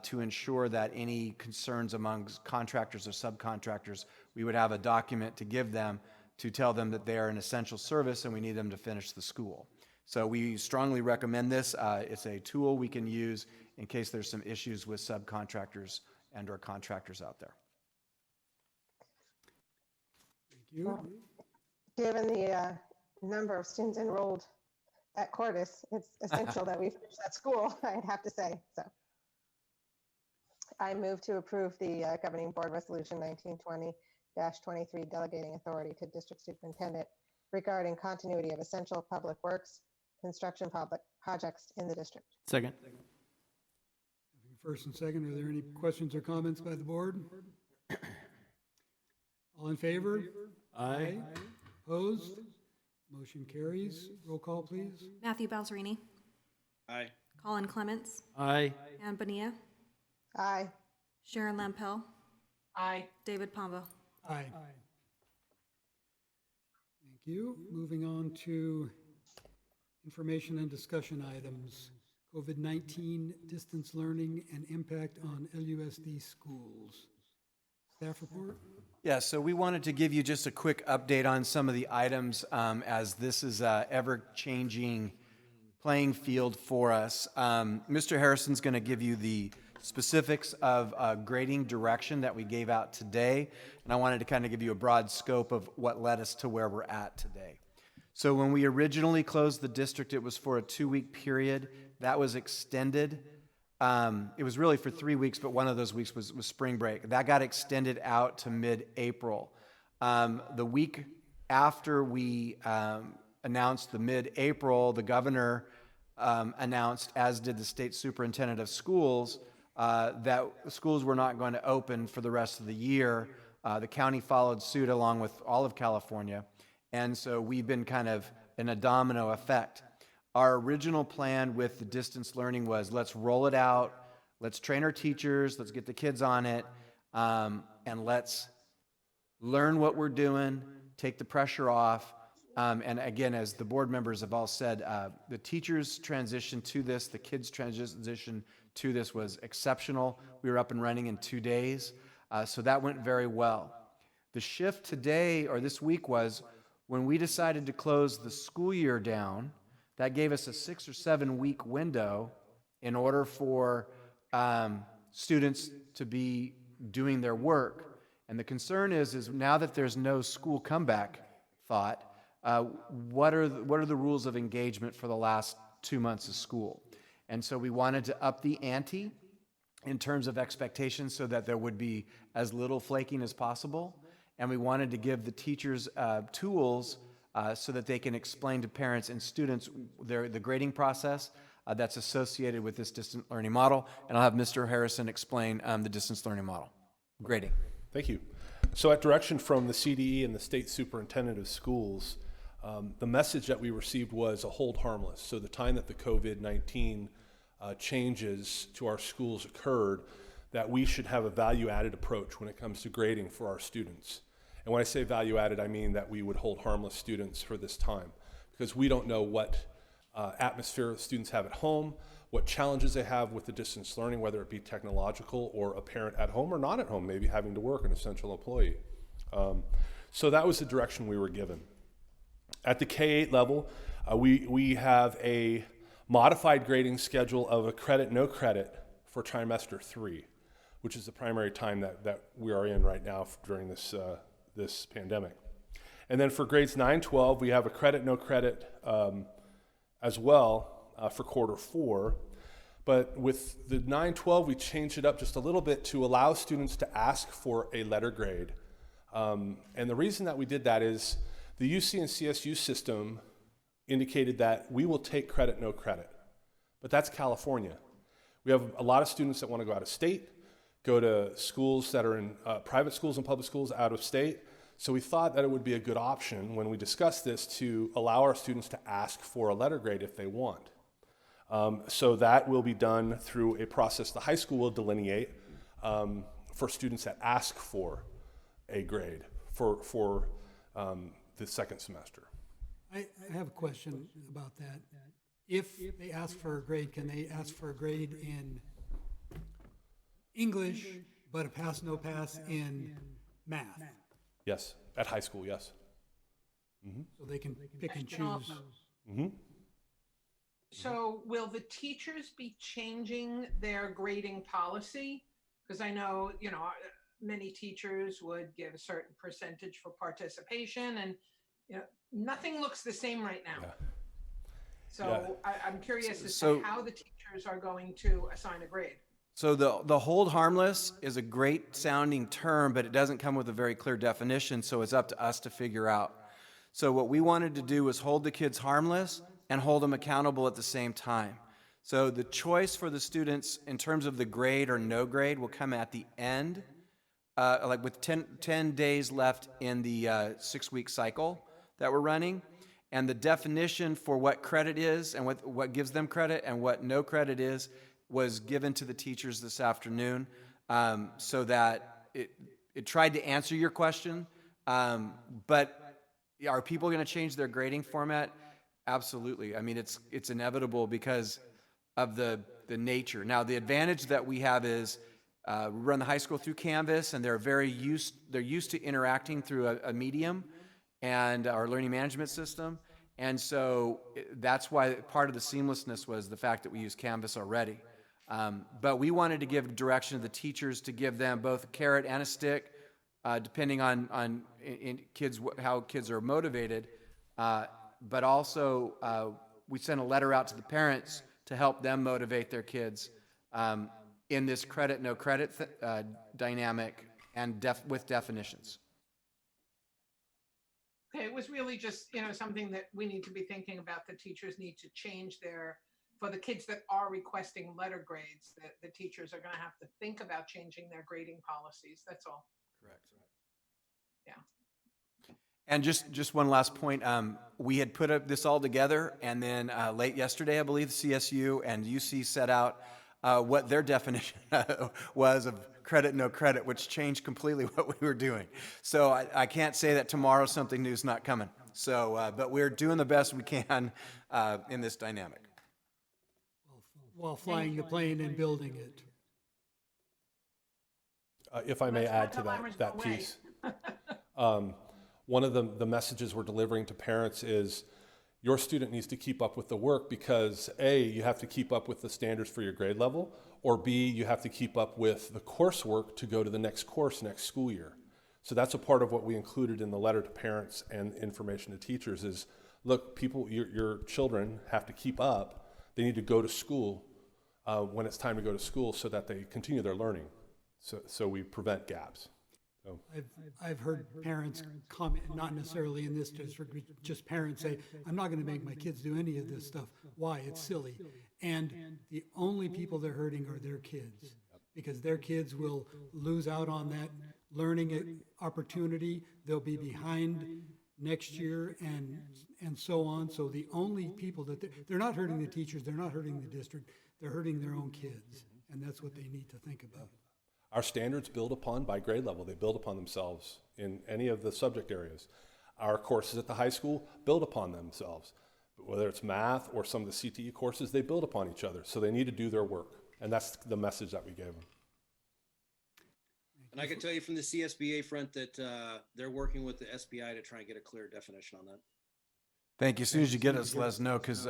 to ensure that any concerns among contractors or subcontractors, we would have a document to give them to tell them that they are an essential service and we need them to finish the school. So we strongly recommend this. It's a tool we can use in case there's some issues with subcontractors and or contractors out there. Thank you. Given the number of students enrolled at Cordis, it's essential that we finish that school, I'd have to say. So I move to approve the Governing Board Resolution 1920-23 delegating authority to District Superintendent regarding continuity of essential public works construction public projects in the district. Second. Having first and second, are there any questions or comments by the board? All in favor? Aye. Opposed? Motion carries. Roll call, please. Matthew Balzerini, Aye. Colin Clements, Aye. Ann Bonilla, Aye. Sharon Lampel, Aye. David Pombo. Aye. Thank you. Moving on to information and discussion items. COVID-19 distance learning and impact on LUSD schools. Staff report? Yeah, so we wanted to give you just a quick update on some of the items as this is a ever-changing playing field for us. Mr. Harrison's going to give you the specifics of grading direction that we gave out today, and I wanted to kind of give you a broad scope of what led us to where we're at today. So when we originally closed the district, it was for a 2-week period. That was extended. It was really for 3 weeks, but one of those weeks was spring break. That got extended out to mid-April. The week after we announced the mid-April, the governor announced, as did the state superintendent of schools, that schools were not going to open for the rest of the year. The county followed suit along with all of California. And so we've been kind of in a domino effect. Our original plan with the distance learning was let's roll it out, let's train our teachers, let's get the kids on it, and let's learn what we're doing, take the pressure off, And again, as the board members have all said, the teachers' transition to this, the kids' transition to this was exceptional. We were up and running in 2 days, so that went very well. The shift today or this week was when we decided to close the school year down. That gave us a 6 or 7 week window in order for students to be doing their work. And the concern is now that there's no school comeback thought, what are the rules of engagement for the last 2 months of school? And so we wanted to up the ante in terms of expectations so that there would be as little flaking as possible. And we wanted to give the teachers tools so that they can explain to parents and students the grading process that's associated with this distant learning model. And I'll have Mr. Harrison explain the distance learning model. Grading. Thank you. So at direction from the CDE and the State Superintendent of Schools, the message that we received was a hold harmless. So the time that the COVID-19 changes to our schools occurred, that we should have a value-added approach when it comes to grading for our students. And when I say value-added, I mean that we would hold harmless students for this time, because we don't know what atmosphere students have at home, what challenges they have with the distance learning, whether it be technological or a parent at home or not at home, maybe having to work, an essential employee. So that was the direction we were given. At the K-8 level, we have a modified grading schedule of a credit, no credit for trimester 3, which is the primary time that we are in right now during this pandemic. And then for grades 9, 12, we have a credit, no credit as well for quarter 4. But with the 9, 12, we changed it up just a little bit to allow students to ask for a letter grade. And the reason that we did that is the UC and CSU system indicated that we will take credit, no credit. But that's California. We have a lot of students that want to go out of state, go to schools that are in private schools and public schools out of state. So we thought that it would be a good option when we discussed this to allow our students to ask for a letter grade if they want. So that will be done through a process the high school will delineate for students that ask for a grade for the second semester. I have a question about that. If they ask for a grade, can they ask for a grade in English, but a pass, no pass in math? Yes, at high school, yes. So they can pick and Question off. choose. So will the teachers be changing their grading policy? Because I know, many teachers would give a certain percentage for participation, and nothing looks the same right now. Yeah. So I'm curious as So- to how the teachers are going to assign a grade. So the hold harmless is a great sounding term, but it doesn't come with a very clear definition, so it's up to us to figure out. So what we wanted to do was hold the kids harmless and hold them accountable at the same time. So the choice for the students in terms of the grade or no grade will come at the end, like with 10 days left in the 6-week cycle that we're running. And the definition for what credit is and what gives them credit and what no credit is was given to the teachers this afternoon, so that it tried to answer your question. But are people going to change their grading format? Absolutely. I mean, it's inevitable because of the nature. Now, the advantage that we have is we run the high school through Canvas, and they're used to interacting through a medium and our learning management system. And so that's why part of the seamlessness was the fact that we use Canvas already. But we wanted to give direction to the teachers to give them both a carrot and a stick, depending on kids, how kids are motivated. But also, we sent a letter out to the parents to help them motivate their kids in this credit, no credit dynamic and with definitions. Okay, it was really just, something that we need to be thinking about. The teachers need to change for the kids that are requesting letter grades, that the teachers are going to have to think about changing their grading policies. That's all. Correct. Yeah. And just one last point, we had put this all together, and then late yesterday, I believe, CSU and UC set out what their definition was of credit, no credit, which changed completely what we were doing. So I can't say that tomorrow something new is not coming. So, but we're doing the best we can in this dynamic. While flying the plane and building it. If I may Let's add to not the that Lammersville way. piece, one of the messages we're delivering to parents is your student needs to keep up with the work because A, you have to keep up with the standards for your grade level, or B, you have to keep up with the coursework to go to the next course next school year. So that's a part of what we included in the letter to parents and information to teachers is, look, your children have to keep up. They need to go to school when it's time to go to school so that they continue their learning. So we prevent gaps. So. I've heard parents comment, not necessarily in this district, but just parents say, I'm not going to make my kids do any of this stuff. Why? It's silly. And the only people they're hurting are their kids, because their kids will lose out on that learning opportunity. They'll be behind next year and so on. So the only people that they're not hurting the teachers, they're not hurting the district, they're hurting their own kids. And that's what they need to think about. Our standards build upon by grade level. They build upon themselves in any of the subject areas. Our courses at the high school build upon themselves. Whether it's math or some of the CTE courses, they build upon each other. So they need to do their work. And that's the message that we gave them. And I can tell you from the CSBA front that they're working with the SBI to try and get a clear definition on that. Thank you. As soon as you get us, let us know, because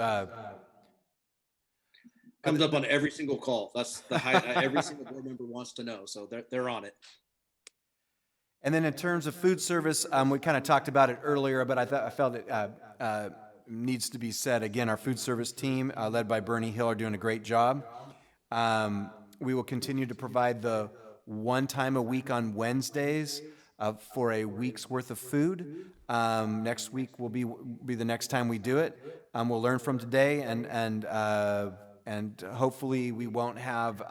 Comes up on every single call. That's the every single board member wants to know. So they're on it. and then in terms of food service, we kind of talked about it earlier, but I felt it needs to be said again. Our food service team, led by Bernie Hill, are doing a great job. We will continue to provide the one time a week on Wednesdays for a week's worth of food. Next week will be the next time we do it. We'll learn from today, and hopefully we won't have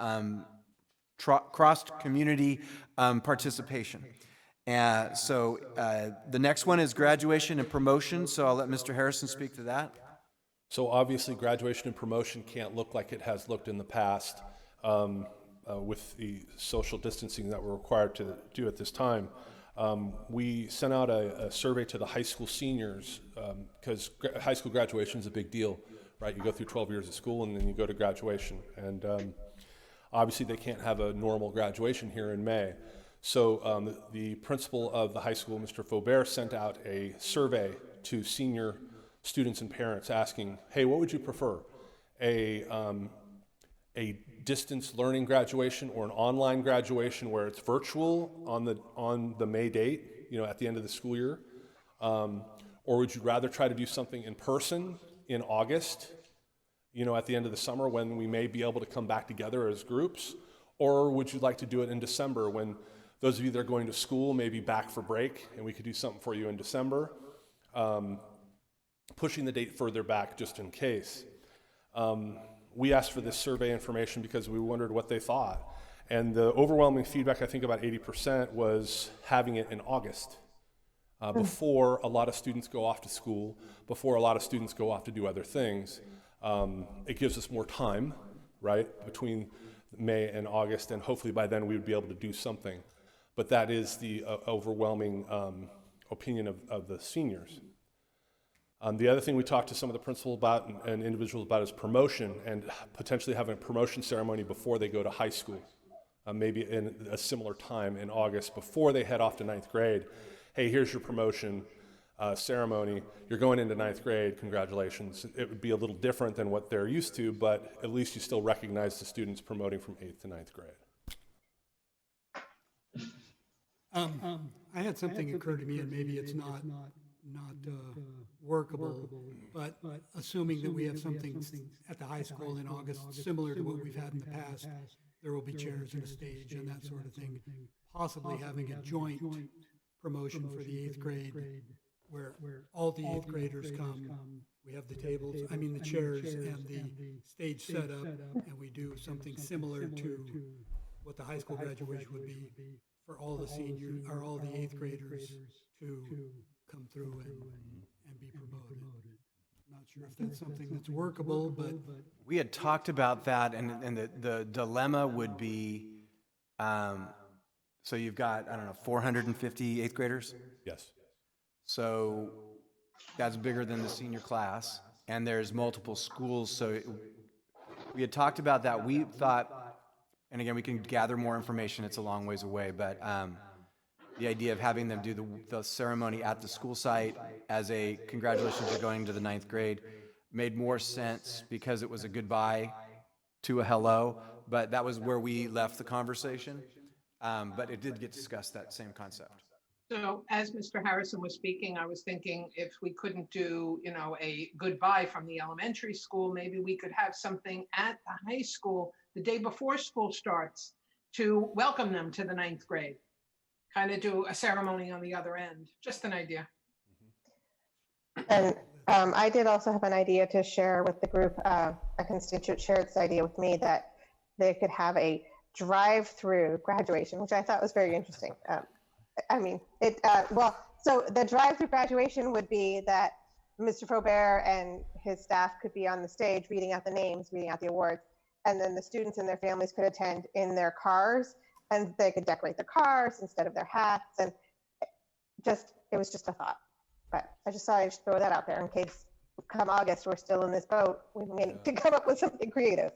cross-community participation. So the next one is graduation and promotion, so I'll let Mr. Harrison speak to that. So obviously graduation and promotion can't look like it has looked in the past with the social distancing that we're required to do at this time. We sent out a survey to the high school seniors because high school graduation is a big deal, right? You go through 12 years of school and then you go to graduation. And obviously they can't have a normal graduation here in May. So the principal of the high school, Mr. Faubert, sent out a survey to senior students and parents asking, hey, what would you prefer? A distance learning graduation or an online graduation where it's virtual on the May date, at the end of the school year? Or would you rather try to do something in person in August, at the end of the summer when we may be able to come back together as groups? Or would you like to do it in December when those of you that are going to school may be back for break and we could do something for you in December? Pushing the date further back just in case. We asked for this survey information because we wondered what they thought. And the overwhelming feedback, I think about 80%, was having it in August, before a lot of students go off to school, before a lot of students go off to do other things. It gives us more time, right, between May and August, and hopefully by then we would be able to do something. But that is the overwhelming opinion of the seniors. The other thing we talked to some of the principals about and individuals about is promotion, and potentially having a promotion ceremony before they go to high school, maybe in a similar time in August before they head off to ninth grade. Hey, here's your promotion ceremony. You're going into ninth grade. Congratulations. It would be a little different than what they're used to, but at least you still recognize the students promoting from 8th to ninth grade. I had something occur to me, and maybe it's not workable, but assuming that we have something at the high school in August similar to what we've had in the past, there will be chairs and a stage and that sort of thing, possibly having a joint promotion for the 8th grade where all the 8th graders come. We have the tables, the chairs and the stage set up, and we do something similar to what the high school graduation would be for all the seniors or all the 8th graders to come through and be promoted. Not sure if that's something that's workable, but We had talked about that, and the dilemma would be, so you've got, 450 8th graders? Yes. So That's bigger than the senior class, and there's multiple schools, so we had talked about that. We thought, and again, we can gather more information, it's a long ways away, but the idea of having them do the ceremony at the school site as a congratulations, you're going to the 9th grade made more sense because it was a goodbye to a hello, but that was where we left the conversation. But it did get discussed, that same concept. So as Mr. Harrison was speaking, I was thinking if we couldn't do, you know, a goodbye from the elementary school, maybe we could have something at the high school the day before school starts to welcome them to the 9th grade. Kind of do a ceremony on the other end. Just an idea. And I did also have an idea to share with the group. A constituent shared this idea with me that they could have a drive-through graduation, which I thought was very interesting. I mean, so the drive-through graduation would be that Mr. Faubert and his staff could be on the stage reading out the names, reading out the awards, and then the students and their families could attend in their cars, and they could decorate their cars instead of their hats, and it was just a thought. But I just thought I'd just throw that out there in case come August we're still in this boat. We need to come up with something creative.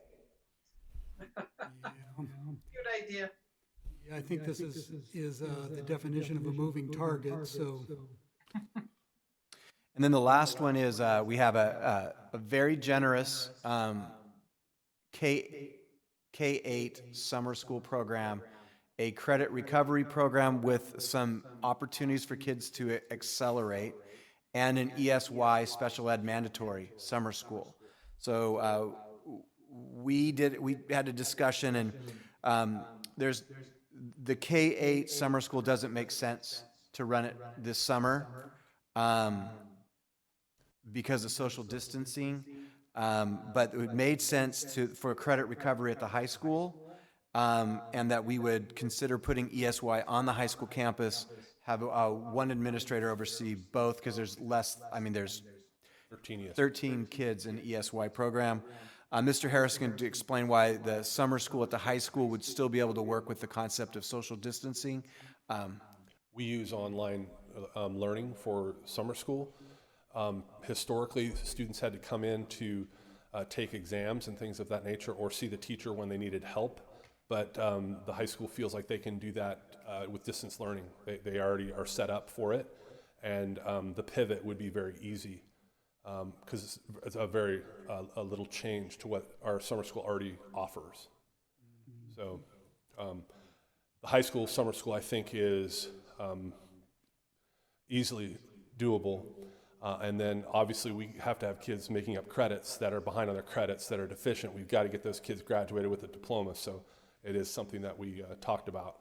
Good idea. Yeah, I think this is the definition of a moving target, so. And then the last one is we have a very generous K-8 summer school program, a credit recovery program with some opportunities for kids to accelerate, and an ESY special ed mandatory summer school. So we had a discussion, and there's the K-8 summer school doesn't make sense to run it this summer because of social distancing, but it made sense for credit recovery at the high school, and that we would consider putting ESY on the high school campus, have one administrator oversee both, because there's there's 13 kids in the ESY program. Mr. Harris can explain why the summer school at the high school would still be able to work with the concept of social distancing. We use online learning for summer school. Historically, students had to come in to take exams and things of that nature, or see the teacher when they needed help. But the high school feels like they can do that with distance learning. They already are set up for it, and the pivot would be very easy because it's a very little change to what our summer school already offers. So the high school summer school, I think, is easily doable. And then obviously we have to have kids making up credits that are behind on their credits that are deficient. We've got to get those kids graduated with a diploma. So it is something that we talked about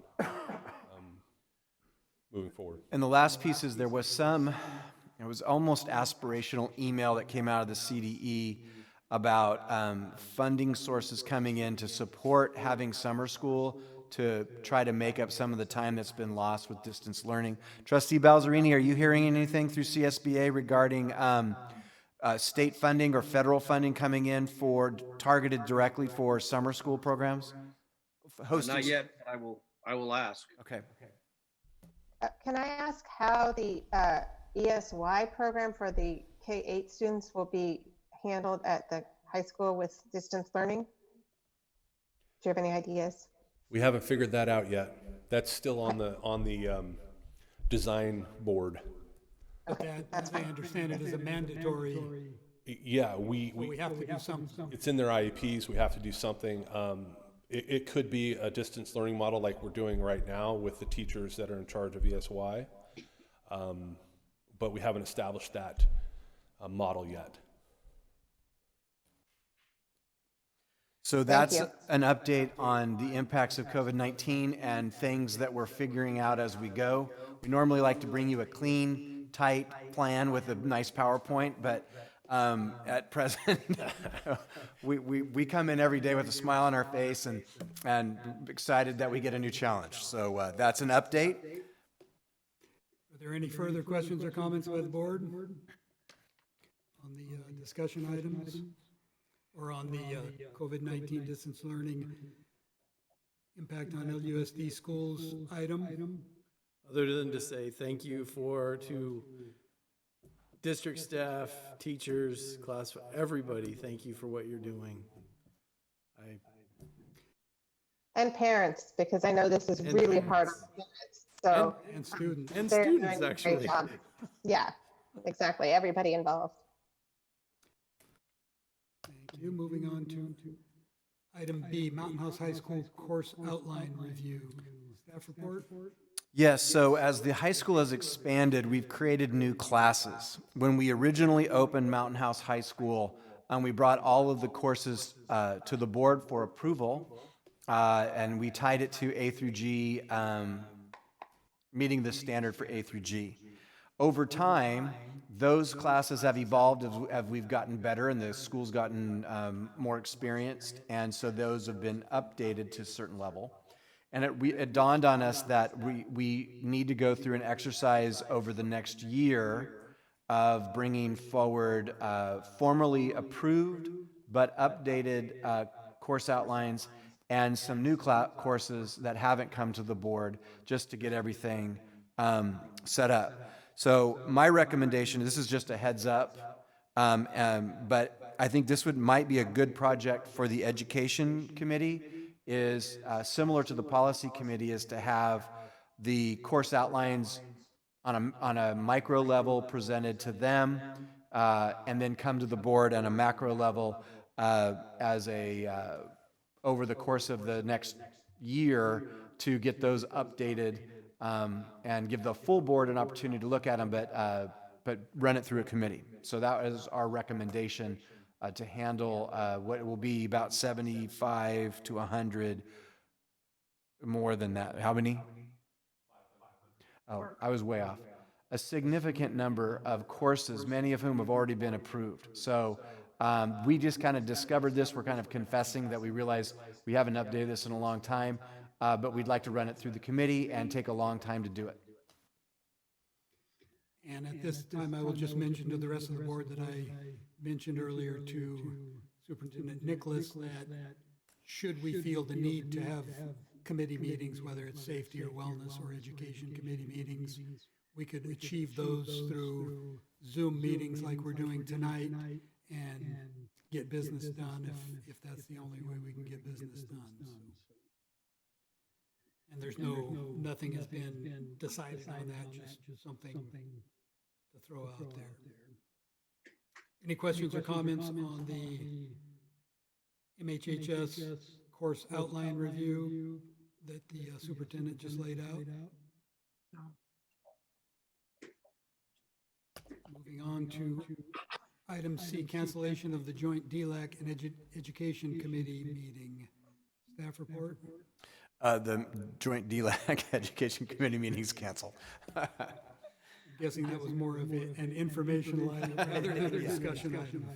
moving forward. And the last piece is there was it was almost aspirational email that came out of the CDE about funding sources coming in to support having summer school to try to make up some of the time that's been lost with distance learning. Trustee Balzerini, are you hearing anything through CSBA regarding state funding or federal funding coming in targeted directly for summer school programs? Not yet. I will ask. Okay. Can I ask how the ESY program for the K-8 students will be handled at the high school with distance learning? Do you have any ideas? We haven't figured that out yet. That's still on the design board. But that, as I understand it, is a mandatory. Yeah, we have to do something. It's in their IEPs. We have to do something. It could be a distance learning model like we're doing right now with the teachers that are in charge of ESY, but we haven't established that model yet. So that's an update on the impacts of COVID-19 and things that we're figuring out as we go. We normally like to bring you a clean, tight plan with a nice PowerPoint, but at present, we come in every day with a smile on our face and excited that we get a new challenge. So that's an update. Are there any further questions or comments by the board on the discussion items? Or on the COVID-19 distance learning impact on LUSD schools item? Other than to say thank you to district staff, teachers, class, everybody, thank you for what you're doing. And parents, because I know this is And really hard parents. on parents. So And students. And they're students, doing a actually. great job. Yeah, exactly. Everybody involved. Thank you. Moving on to item B, Mountain House High School course outline review. Staff report? Yes, so as the high school has expanded, we've created new classes. When we originally opened Mountain House High School, we brought all of the courses to the board for approval, and we tied it to A through G, meeting the standard for A through G. Over time, those classes have evolved as we've gotten better and the school's gotten more experienced, and so those have been updated to a certain level. And it dawned on us that we need to go through an exercise over the next year of bringing forward formally approved but updated course outlines and some new courses that haven't come to the board, just to get everything set up. So my recommendation, this is just a heads up, but I think this might be a good project for the education committee, is similar to the policy committee, is to have the course outlines on a micro level presented to them, and then come to the board on a macro level as over the course of the next year to get those updated, and give the full board an opportunity to look at them, but run it through a committee. So that is our recommendation, to handle what will be about 75 to 100, more than that. How many? Oh, I was way off. A significant number of courses, many of whom have already been approved. So we just kind of discovered this. We're kind of confessing that we realize we haven't updated this in a long time, but we'd like to run it through the committee and take a long time to do it. And at this time, I will just mention to the rest of the board that I mentioned earlier to Superintendent Nicholas that should we feel the need to have committee meetings, whether it's safety or wellness or education committee meetings, we could achieve those through Zoom meetings like we're doing tonight and get business done if that's the only way we can get business done. So. And there's nothing has been decided on that, just something to throw out there. Any questions or comments on the MHHS course outline review that the superintendent just laid out? No. Moving on to item C, cancellation of the joint DLAC and Education Committee meeting. Staff report? The joint DLAC Education Committee meeting's canceled. I'm guessing that was more of an informational item rather than a discussion item.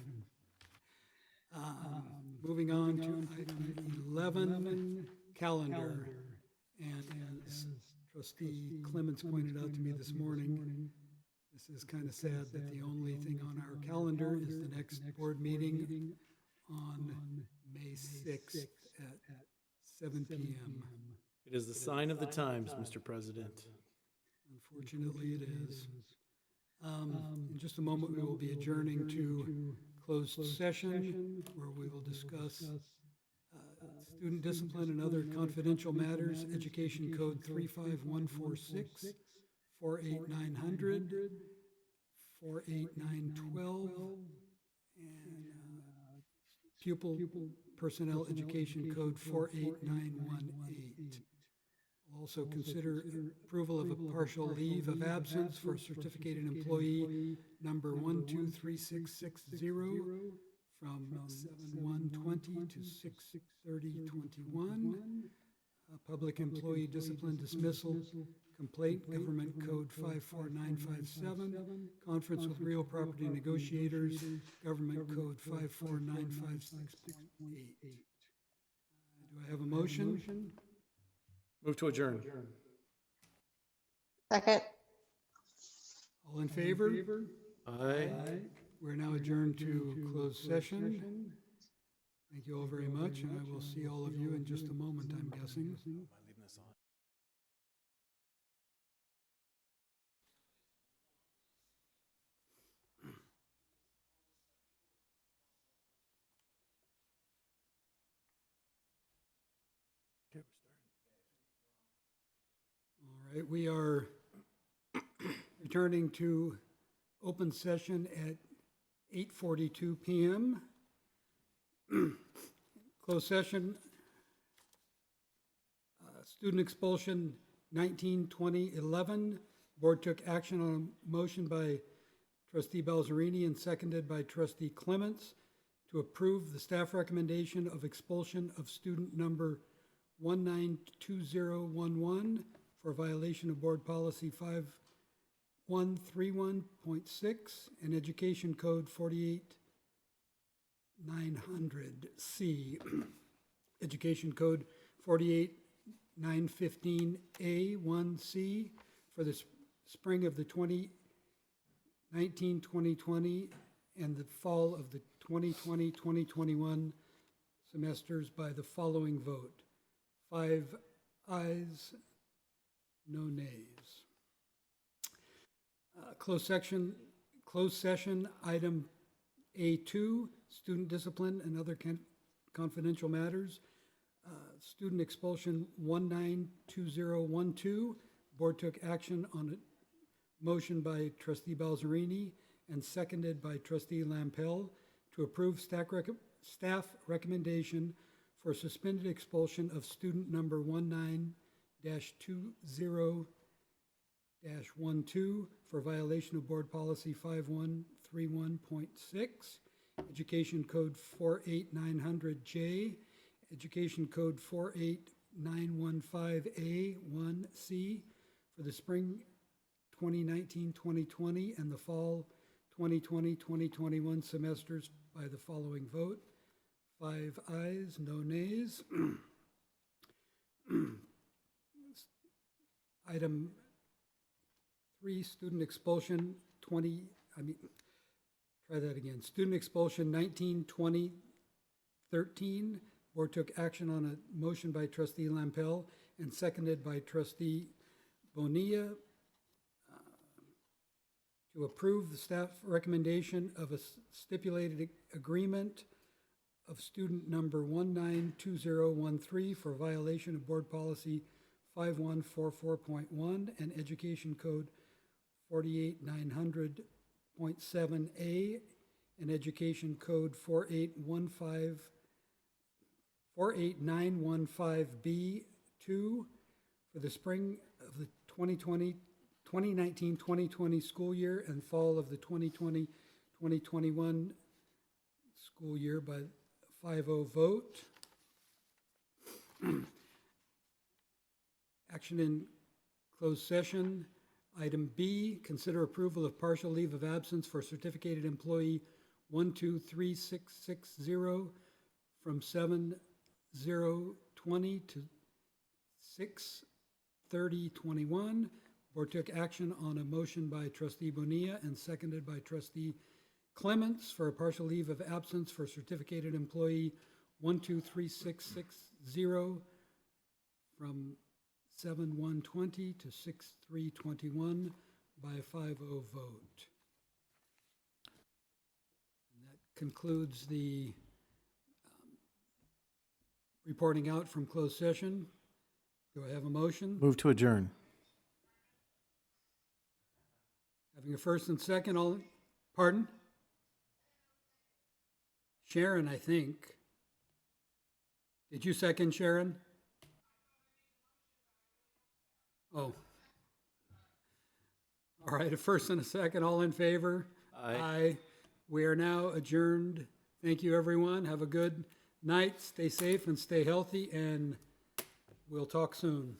Moving on to item 11, calendar. And as Trustee Clements pointed out to me this morning, this is kind of sad that the only thing on our calendar is the next board meeting on May 6th at 7 p.m. It is the sign of the times, Mr. President. Unfortunately, it is. In just a moment, we will be adjourning to closed session where we will discuss student discipline and other confidential matters, Education Code 35146, 48900, 48912, and Pupil Personnel Education Code 48918. We'll also consider approval of a partial leave of absence for certificated employee number 123660 from 7/1/20 to 6/30/21. Public employee discipline dismissal, complaint, Government Code 54957, conference with real property negotiators, Government Code 54956.8. Do I have a motion? Move to adjourn. Second. All in favor? Aye. We're now adjourned to closed session. Thank you all very much, and I will see all of you in just a moment, I'm guessing. All right, we are returning to open session at 8:42 PM. Closed session, student expulsion 19-20-11. Board took action on a motion by trustee Balzerini and seconded by trustee Clements to approve the staff recommendation of expulsion of student number 192011 for violation of board policy 5131.6 and education code 48900C. Education code 48915A1C for the spring of the 2019-2020 and the fall of the 2020-2021 semesters by the following vote. 5 ayes, no nays. Closed session, item A2, student discipline and other confidential matters. Student expulsion 192012. Board took action on a motion by trustee Balzerini and seconded by trustee Lampel to approve staff recommendation for suspended expulsion of student number 19-20-12 for violation of board policy 5131.6, education code 48900J, education code 48915A1C for the spring 2019-2020 and the fall 2020-2021 semesters by the following vote. 5 ayes, no nays. Item 3, student expulsion student expulsion 19-20-13. Board took action on a motion by trustee Lampel and seconded by trustee Bonilla to approve the staff recommendation of a stipulated agreement of student number 192013 for violation of board policy 5144.1 and education code 48900.7A and education code 48915B2 for the spring of the 2019-2020 school year and fall of the 2020-2021 school year by 5-0 vote. Action in closed session. Item B, consider approval of partial leave of absence for certificated employee 123660 from 7/0/20 to 6/30/21. Board took action on a motion by trustee Bonilla and seconded by trustee Clements for a partial leave of absence for certificated employee 123660 from 7/1/20 to 6/3/21 by a 5-0 vote. And that concludes the reporting out from closed session. Do I have a motion? Move to adjourn. Having a first and second, pardon? Sharon, I think. Did you second, Sharon? Oh. All right, a first and a second, all in favor? Aye. We are now adjourned. Thank you, everyone. Have a good night. Stay safe and stay healthy, and we'll talk soon.